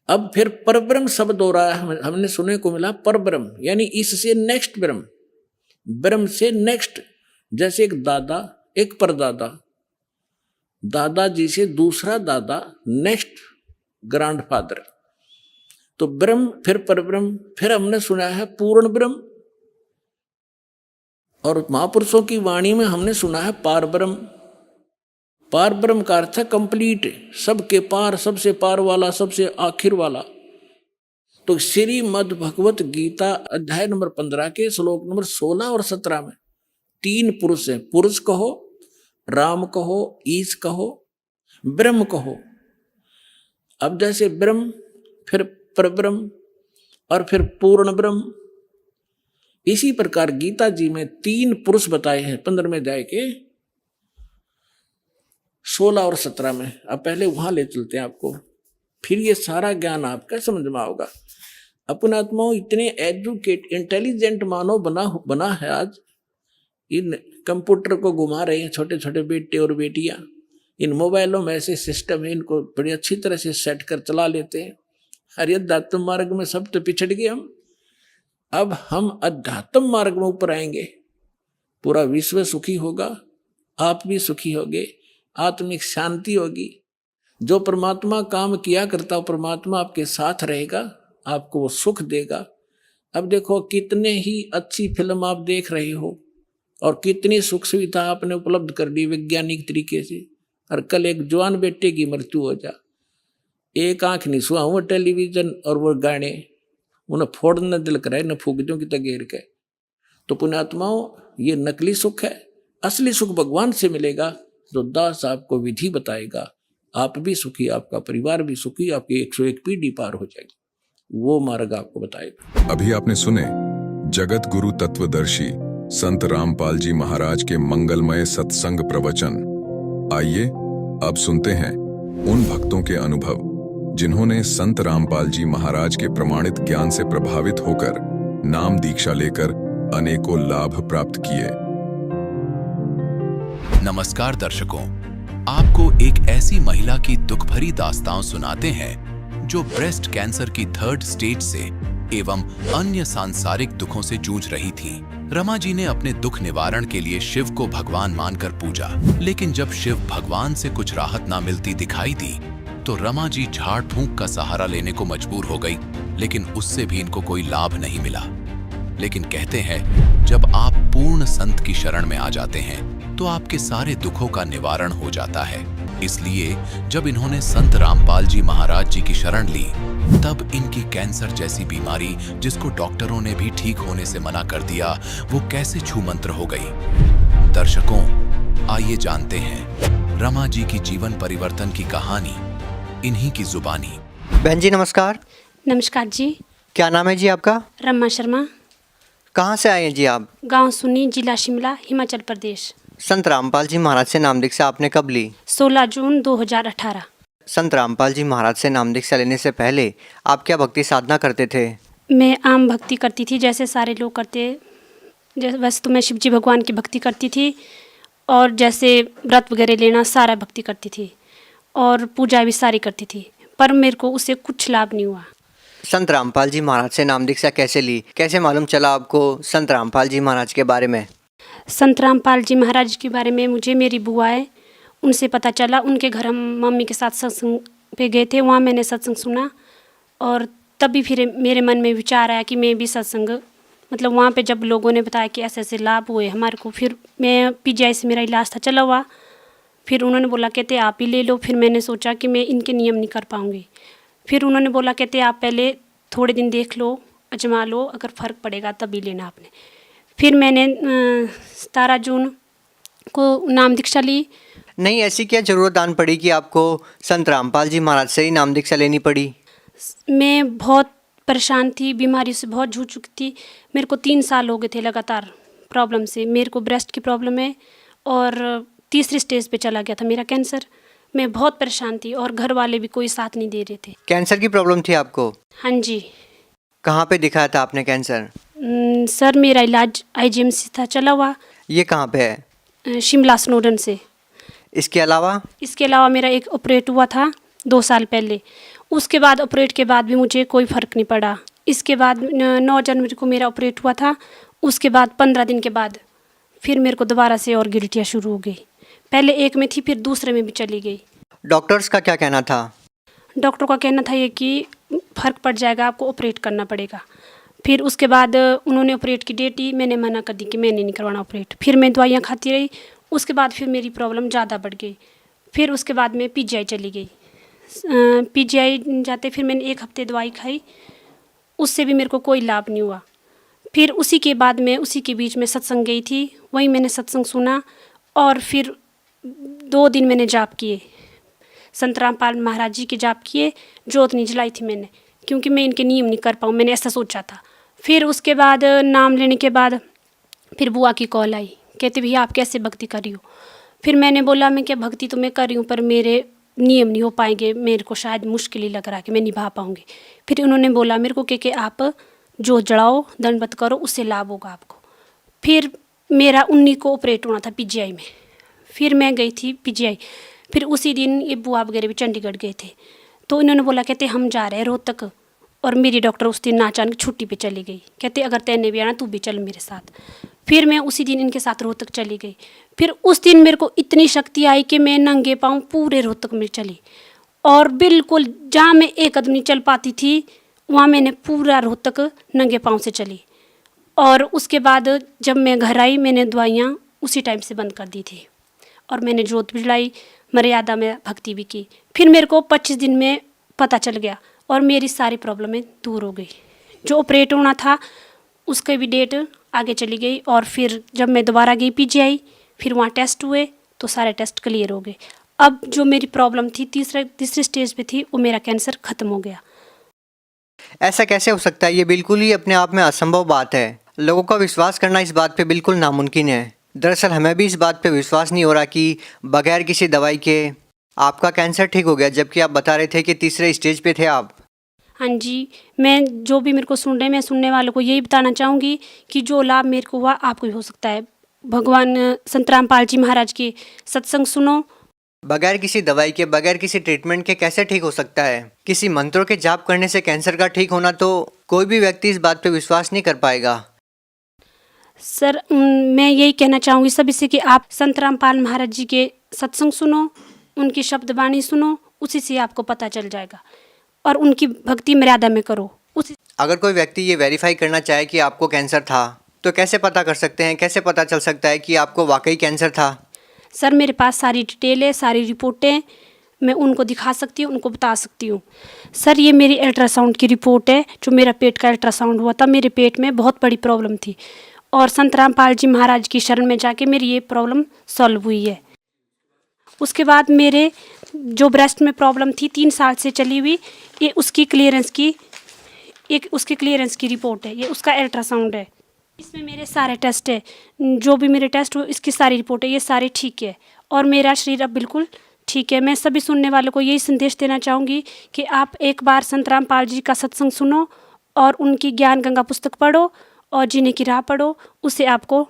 अब फिर परब्रह्म शब्द हो रहा है, हमने सुनने को मिला परब्रह्म, यानी इससे नेक्स्ट ब्रह्म, ब्रह्म से नेक्स्ट। जैसे एक दादा, एक परदादा, दादाजी से दूसरा दादा, नेक्स्ट ग्रैंडफादर। तो ब्रह्म, फिर परब्रह्म, फिर हमने सुना है पूर्ण ब्रह्म, और महापुरुषों की वाणी में हमने सुना है पार ब्रह्म। पार ब्रह्म का अर्थ है कंप्लीट, सबके पार, सबसे पार वाला, सबसे आखिर वाला। तो श्रीमद् भगवत गीता अध्याय नंबर 15 के श्लोक नंबर 16 और 17 में 3 पुरुष हैं। पुरुष कहो, राम कहो, ईश कहो, ब्रह्म कहो। अब जैसे ब्रह्म, फिर परब्रह्म और फिर पूर्ण ब्रह्म, इसी प्रकार गीता जी में 3 पुरुष बताए हैं 15वें अध्याय के 16 और 17 में। अब पहले वहां ले चलते हैं आपको, फिर ये सारा ज्ञान आपका समझ में आओगा। अपने आत्माओं इतने एजुकेट इंटेलिजेंट मानव बना है आज। इन कंप्यूटर को घुमा रहे हैं छोटे छोटे बेटे और बेटियां। इन मोबाइलों में ऐसे सिस्टम है, इनको बड़ी अच्छी तरह से सेट कर चला लेते हैं। अरे अध्यात्म मार्ग में सब तो पिछड़ गए हम। अब हम अध्यात्म मार्ग में ऊपर आएंगे, पूरा विश्व सुखी होगा, आप भी सुखी होगे, आत्मिक शांति होगी। जो परमात्मा काम किया करता हो, परमात्मा आपके साथ रहेगा, आपको वो सुख देगा। अब देखो कितने ही अच्छी फिल्म आप देख रहे हो और कितनी सुख सुविधा आपने उपलब्ध कर दी वैज्ञानिक तरीके से, और कल एक जवान बेटे की मृत्यु हो जा, एक आंख नहीं सुहा, वो टेलीविजन और वो गाने उन्हें फोड़ने दिल कराए, न फूक दो कि तगेर के। तो पुण्यात्माओं, ये नकली सुख है। असली सुख भगवान से मिलेगा, जो दास आपको विधि बताएगा, आप भी सुखी, आपका परिवार भी सुखी, आपकी 101 पीढ़ी पार हो जाएगी। वो मार्ग आपको बताएगा। अभी आपने सुने जगत गुरु तत्वदर्शी संत रामपाल जी महाराज के मंगलमय सत्संग प्रवचन। आइए अब सुनते हैं उन भक्तों के अनुभव जिन्होंने संत रामपाल जी महाराज के प्रमाणित ज्ञान से प्रभावित होकर नाम दीक्षा लेकर अनेकों लाभ प्राप्त किए। नमस्कार दर्शकों, आपको एक ऐसी महिला की दुख भरी दास्तान सुनाते हैं जो ब्रेस्ट कैंसर की 3rd स्टेज से एवं अन्य सांसारिक दुखों से जूझ रही थी। रमा जी ने अपने दुख निवारण के लिए शिव को भगवान मानकर पूजा, लेकिन जब शिव भगवान से कुछ राहत ना मिलती दिखाई दी तो रमा जी झाड़ फूंक का सहारा लेने को मजबूर हो गई, लेकिन उससे भी इनको कोई लाभ नहीं मिला। लेकिन कहते हैं जब आप पूर्ण संत की शरण में आ जाते हैं तो आपके सारे दुखों का निवारण हो जाता है। इसलिए जब इन्होंने संत रामपाल जी महाराज जी की शरण ली तब इनकी कैंसर जैसी बीमारी, जिसको डॉक्टरों ने भी ठीक होने से मना कर दिया, वो कैसे छूमंत्र हो गई। दर्शकों, आइए जानते हैं रमा जी की जीवन परिवर्तन की कहानी इन्हीं की जुबानी। बहन जी नमस्कार। नमस्कार जी। क्या नाम है जी आपका? रमा शर्मा। कहाँ से आए हैं जी आप? गांव सुनी, जिला शिमला, हिमाचल प्रदेश। संत रामपाल जी महाराज से नाम दीक्षा आपने कब ली? 16 जून 2018। संत रामपाल जी महाराज से नाम दीक्षा लेने से पहले आप क्या भक्ति साधना करते थे? मैं आम भक्ति करती थी जैसे सारे लोग करते। जैसे वैसे तो मैं शिव जी भगवान की भक्ति करती थी और जैसे व्रत वगैरह लेना सारा भक्ति करती थी और पूजा भी सारी करती थी, पर मेरे को उससे कुछ लाभ नहीं हुआ। संत रामपाल जी महाराज से नाम दीक्षा कैसे ली? कैसे मालूम चला आपको संत रामपाल जी महाराज के बारे में? संत रामपाल जी महाराज के बारे में मुझे मेरी बुआ है उनसे पता चला। उनके घर हम मम्मी के साथ सत्संग पे गए थे, वहाँ मैंने सत्संग सुना और तभी फिर मेरे मन में विचार आया कि मैं भी सत्संग, मतलब वहाँ पे जब लोगों ने बताया कि ऐसे ऐसे लाभ हुए हमारे को, फिर मैं PGI से मेरा इलाज था चला हुआ, फिर उन्होंने बोला कहते आप ही ले लो। फिर मैंने सोचा कि मैं इनके नियम नहीं कर पाऊँगी। फिर उन्होंने बोला कहते आप पहले थोड़े दिन देख लो, आजमा लो, अगर फ़र्क पड़ेगा तभी लेना आपने। फिर मैंने 17 जून को नाम दीक्षा ली। नहीं, ऐसी क्या जरूरत आन पड़ी कि आपको संत रामपाल जी महाराज से ही नाम दीक्षा लेनी पड़ी? मैं बहुत परेशान थी, बीमारी से बहुत जूझ चुकी थी। मेरे को 3 साल हो गए थे लगातार प्रॉब्लम से। मेरे को ब्रेस्ट की प्रॉब्लम है और 3री स्टेज पे चला गया था मेरा कैंसर। मैं बहुत परेशान थी और घर वाले भी कोई साथ नहीं दे रहे थे। कैंसर की प्रॉब्लम थी आपको? हाँ जी। कहाँ पे दिखाया था आपने कैंसर? सर मेरा इलाज IGM से था चला हुआ। ये कहाँ पे है? शिमला स्नोडन से। इसके अलावा मेरा एक ऑपरेट हुआ था 2 साल पहले। उसके बाद ऑपरेट के बाद भी मुझे कोई फ़र्क नहीं पड़ा। इसके बाद 9 जनवरी को मेरा ऑपरेट हुआ था। उसके बाद 15 दिन के बाद फिर मेरे को दोबारा से और गिल्टियाँ शुरू हो गई। पहले एक में थी, फिर दूसरे में भी चली गई। डॉक्टर्स का क्या कहना था? डॉक्टर का कहना था ये कि फ़र्क पड़ जाएगा, आपको ऑपरेट करना पड़ेगा। फिर उसके बाद उन्होंने ऑपरेट की डेट दी, मैंने मना कर दी कि मैंने नहीं करवाना ऑपरेट। फिर मैं दवाइयाँ खाती रही। उसके बाद फिर मेरी प्रॉब्लम ज़्यादा बढ़ गई। फिर उसके बाद मैं PGI चली गई। PGI जाते फिर मैंने 1 हफ्ते दवाई खाई, उससे भी मेरे को कोई लाभ नहीं हुआ। फिर उसी के बाद मैं उसी के बीच में सत्संग गई थी, वहीं मैंने सत्संग सुना और फिर 2 दिन मैंने जाप किए, संत रामपाल महाराज जी के जाप किए। जोत नहीं जलाई थी मैंने, क्योंकि मैं इनके नियम नहीं कर पाऊँ, मैंने ऐसा सोचा था। फिर उसके बाद नाम लेने के बाद फिर बुआ की कॉल आई, कहते भैया आप कैसे भक्ति कर रही हो? फिर मैंने बोला मैं क्या भक्ति तो मैं कर रही हूँ, पर मेरे नियम नहीं हो पाएंगे, मेरे को शायद मुश्किल ही लग रहा है कि मैं निभा पाऊँगी। फिर उन्होंने बोला मेरे को कि आप जोत जलाओ, दंडवत करो, उससे लाभ होगा आपको। फिर मेरा 19 को ऑपरेट होना था PGI में। फिर मैं गई थी PGI। फिर उसी दिन ये बुआ वगैरह भी चंडीगढ़ गए थे, तो इन्होंने बोला कहते हम जा रहे हैं रोहतक। और मेरी डॉक्टर उस दिन अचानक छुट्टी पे चली गई, कहते अगर तैने भी आना तू भी चल मेरे साथ। फिर मैं उसी दिन इनके साथ रोहतक चली गई। फिर उस दिन मेरे को इतनी शक्ति आई कि मैं नंगे पाँव पूरे रोहतक में चली, और बिल्कुल जहाँ मैं एक कदम नहीं चल पाती थी वहाँ मैंने पूरा रोहतक नंगे पाँव से चली। और उसके बाद जब मैं घर आई मैंने दवाइयाँ उसी टाइम से बंद कर दी थी और मैंने जोत भी जलाई, मर्यादा में भक्ति भी की। फिर मेरे को 25 दिन में पता चल गया और मेरी सारी प्रॉब्लमें दूर हो गई। जो ऑपरेट होना था उसके भी डेट आगे चली गई। और फिर जब मैं दोबारा गई PGI, फिर वहाँ टेस्ट हुए तो सारे टेस्ट क्लियर हो गए। अब जो मेरी प्रॉब्लम थी तीसरे स्टेज पे थी, वो मेरा कैंसर ख़त्म हो गया। ऐसा कैसे हो सकता है? ये बिल्कुल ही अपने आप में असंभव बात है। लोगों का विश्वास करना इस बात पे बिल्कुल नामुमकिन है। दरअसल हमें भी इस बात पे विश्वास नहीं हो रहा कि बगैर किसी दवाई के आपका कैंसर ठीक हो गया, जबकि आप बता रहे थे कि तीसरे स्टेज पे थे आप। हाँ जी, मैं जो भी मेरे को सुन रहे हैं, मैं सुनने वालों को यही बताना चाहूँगी कि जो लाभ मेरे को हुआ आपको भी हो सकता है। भगवान संत रामपाल जी महाराज के सत्संग सुनो। बगैर किसी दवाई के, बगैर किसी ट्रीटमेंट के कैसे ठीक हो सकता है? किसी मंत्रों के जाप करने से कैंसर का ठीक होना तो कोई भी व्यक्ति इस बात पे विश्वास नहीं कर पाएगा। सर, मैं यही कहना चाहूँगी सभी से कि आप संत रामपाल महाराज जी के सत्संग सुनो, उनकी शब्द वाणी सुनो, उसी से आपको पता चल जाएगा, और उनकी भक्ति मर्यादा में करो। उसी अगर कोई व्यक्ति ये वेरीफाई करना चाहे कि आपको कैंसर था, तो कैसे पता कर सकते हैं? कैसे पता चल सकता है कि आपको वाकई कैंसर था? सर, मेरे पास सारी डिटेल है, सारी रिपोर्टें मैं उनको दिखा सकती हूँ, उनको बता सकती हूँ। सर, ये मेरी अल्ट्रासाउंड की रिपोर्ट है, जो मेरा पेट का अल्ट्रासाउंड हुआ था। मेरे पेट में बहुत बड़ी प्रॉब्लम थी, और संत रामपाल जी महाराज की शरण में जाके मेरी ये प्रॉब्लम सॉल्व हुई है। उसके बाद मेरे जो ब्रेस्ट में प्रॉब्लम थी 3 साल से चली हुई, ये उसकी क्लियरेंस की रिपोर्ट है। ये उसका अल्ट्रासाउंड है। इसमें मेरे सारे टेस्ट है, जो भी मेरे टेस्ट हुए इसकी सारी रिपोर्ट है, ये सारे ठीक है, और मेरा शरीर अब बिल्कुल ठीक है। मैं सभी सुनने वालों को यही संदेश देना चाहूँगी कि आप एक बार संत रामपाल जी का सत्संग सुनो, और उनकी ज्ञान गंगा पुस्तक पढ़ो, और जीने की राह पढ़ो। उससे आपको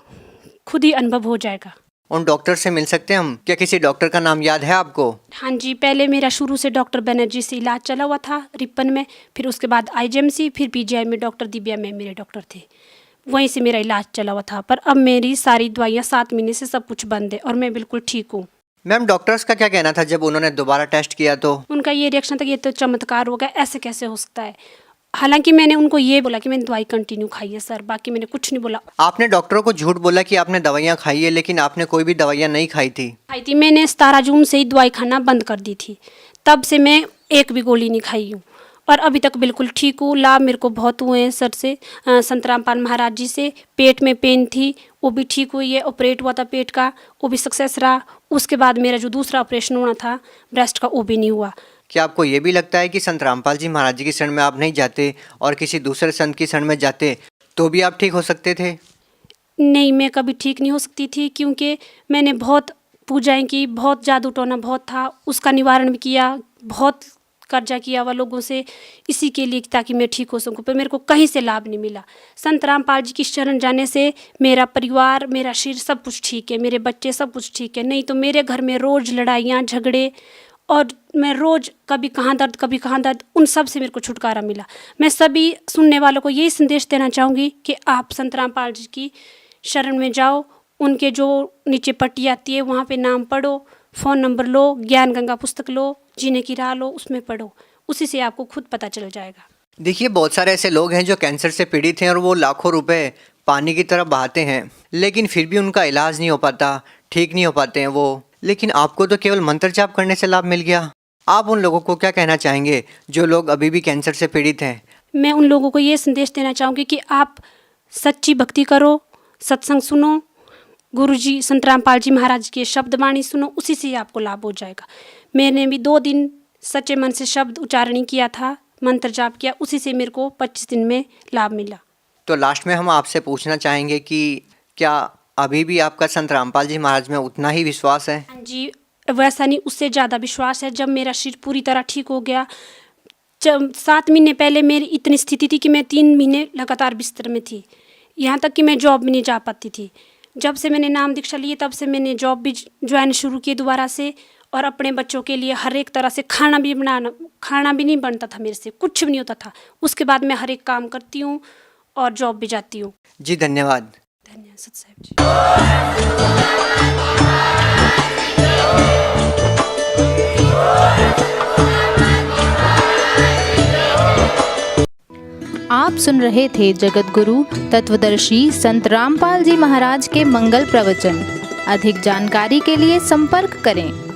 खुद ही अनुभव हो जाएगा। उन डॉक्टर से मिल सकते हैं हम? क्या किसी डॉक्टर का नाम याद है आपको? हाँ जी, पहले मेरा शुरू से डॉक्टर बनर्जी से इलाज चला हुआ था रिपन में, फिर उसके बाद IGMC, फिर PGI में डॉक्टर दिव्या में मेरे डॉक्टर थे, वहीं से मेरा इलाज चला हुआ था। पर अब मेरी सारी दवाइयाँ 7 महीने से सब कुछ बंद है, और मैं बिल्कुल ठीक हूँ। मैम, डॉक्टर्स का क्या कहना था जब उन्होंने दोबारा टेस्ट किया तो? उनका ये रिएक्शन था कि ये तो चमत्कार हो गया, ऐसे कैसे हो सकता है। हालांकि मैंने उनको ये बोला कि मैंने दवाई कंटिन्यू खाई है सर, बाकी मैंने कुछ नहीं बोला। आपने डॉक्टरों को झूठ बोला कि आपने दवाइयाँ खाई है, लेकिन आपने कोई भी दवाइयाँ नहीं खाई थी। मैंने 17 जून से ही दवाई खाना बंद कर दी थी, तब से मैं एक भी गोली नहीं खाई हूँ, और अभी तक बिल्कुल ठीक हूँ। लाभ मेरे को बहुत हुए हैं सर से, संत रामपाल महाराज जी से। पेट में पेन थी, वो भी ठीक हुई है। ऑपरेट हुआ था पेट का, वो भी सक्सेस रहा। उसके बाद मेरा जो दूसरा ऑपरेशन होना था ब्रेस्ट का, वो भी नहीं हुआ। क्या आपको ये भी लगता है कि संत रामपाल जी महाराज जी की शरण में आप नहीं जाते और किसी दूसरे संत की शरण में जाते तो भी आप ठीक हो सकते थे? नहीं, मैं कभी ठीक नहीं हो सकती थी, क्योंकि मैंने बहुत पूजाएं की, बहुत जादू टोना बहुत था, उसका निवारण भी किया, बहुत कर्जा किया हुआ लोगों से इसी के लिए ताकि मैं ठीक हो सकूं, पर मेरे को कहीं से लाभ नहीं मिला। संत रामपाल जी की शरण जाने से मेरा परिवार, मेरा शरीर सब कुछ ठीक है, मेरे बच्चे सब कुछ ठीक है। नहीं तो मेरे घर में रोज़ लड़ाइयाँ झगड़े, और मैं रोज़ कभी कहाँ दर्द कभी कहाँ दर्द, उन सब से मेरे को छुटकारा मिला। मैं सभी सुनने वालों को यही संदेश देना चाहूँगी कि आप संत रामपाल जी की शरण में जाओ, उनके जो नीचे पट्टी आती है वहाँ पे नाम पढ़ो, फ़ोन नंबर लो, ज्ञान गंगा पुस्तक लो, जीने की राह लो, उसमें पढ़ो, उसी से आपको खुद पता चल जाएगा। देखिए, बहुत सारे ऐसे लोग हैं जो कैंसर से पीड़ित हैं और वो लाखों रुपए पानी की तरह बहाते हैं, लेकिन फिर भी उनका इलाज नहीं हो पाता, ठीक नहीं हो पाते हैं वो। लेकिन आपको तो केवल मंत्र जाप करने से लाभ मिल गया। आप उन लोगों को क्या कहना चाहेंगे जो लोग अभी भी कैंसर से पीड़ित हैं? मैं उन लोगों को ये संदेश देना चाहूँगी कि आप सच्ची भक्ति करो, सत्संग सुनो, गुरुजी संत रामपाल जी महाराज के शब्द वाणी सुनो, उसी से आपको लाभ हो जाएगा। मैंने भी 2 दिन सच्चे मन से शब्द उच्चारण किया था, मंत्र जाप किया, उसी से मेरे को 25 दिन में लाभ मिला। तो लास्ट में हम आपसे पूछना चाहेंगे कि क्या अभी भी आपका संत रामपाल जी महाराज में उतना ही विश्वास है? हाँ जी, वैसा नहीं, उससे ज़्यादा विश्वास है। जब मेरा शरीर पूरी तरह ठीक हो गया, जब 7 महीने पहले मेरी इतनी स्थिति थी कि मैं 3 महीने लगातार बिस्तर में थी, यहाँ तक कि मैं जॉब भी नहीं जा पाती थी। जब से मैंने नाम दीक्षा ली, तब से मैंने जॉब भी ज्वाइन शुरू की दोबारा से, और अपने बच्चों के लिए हर एक तरह से खाना भी नहीं बनता था मेरे से, कुछ भी नहीं होता था। उसके बाद मैं हर एक काम करती हूँ और जॉब भी जाती हूँ। जी धन्यवाद। धन्यवाद सत साहब जी। आप सुन रहे थे जगत गुरु तत्वदर्शी संत रामपाल जी महाराज के मंगल प्रवचन। अधिक जानकारी के लिए संपर्क करें।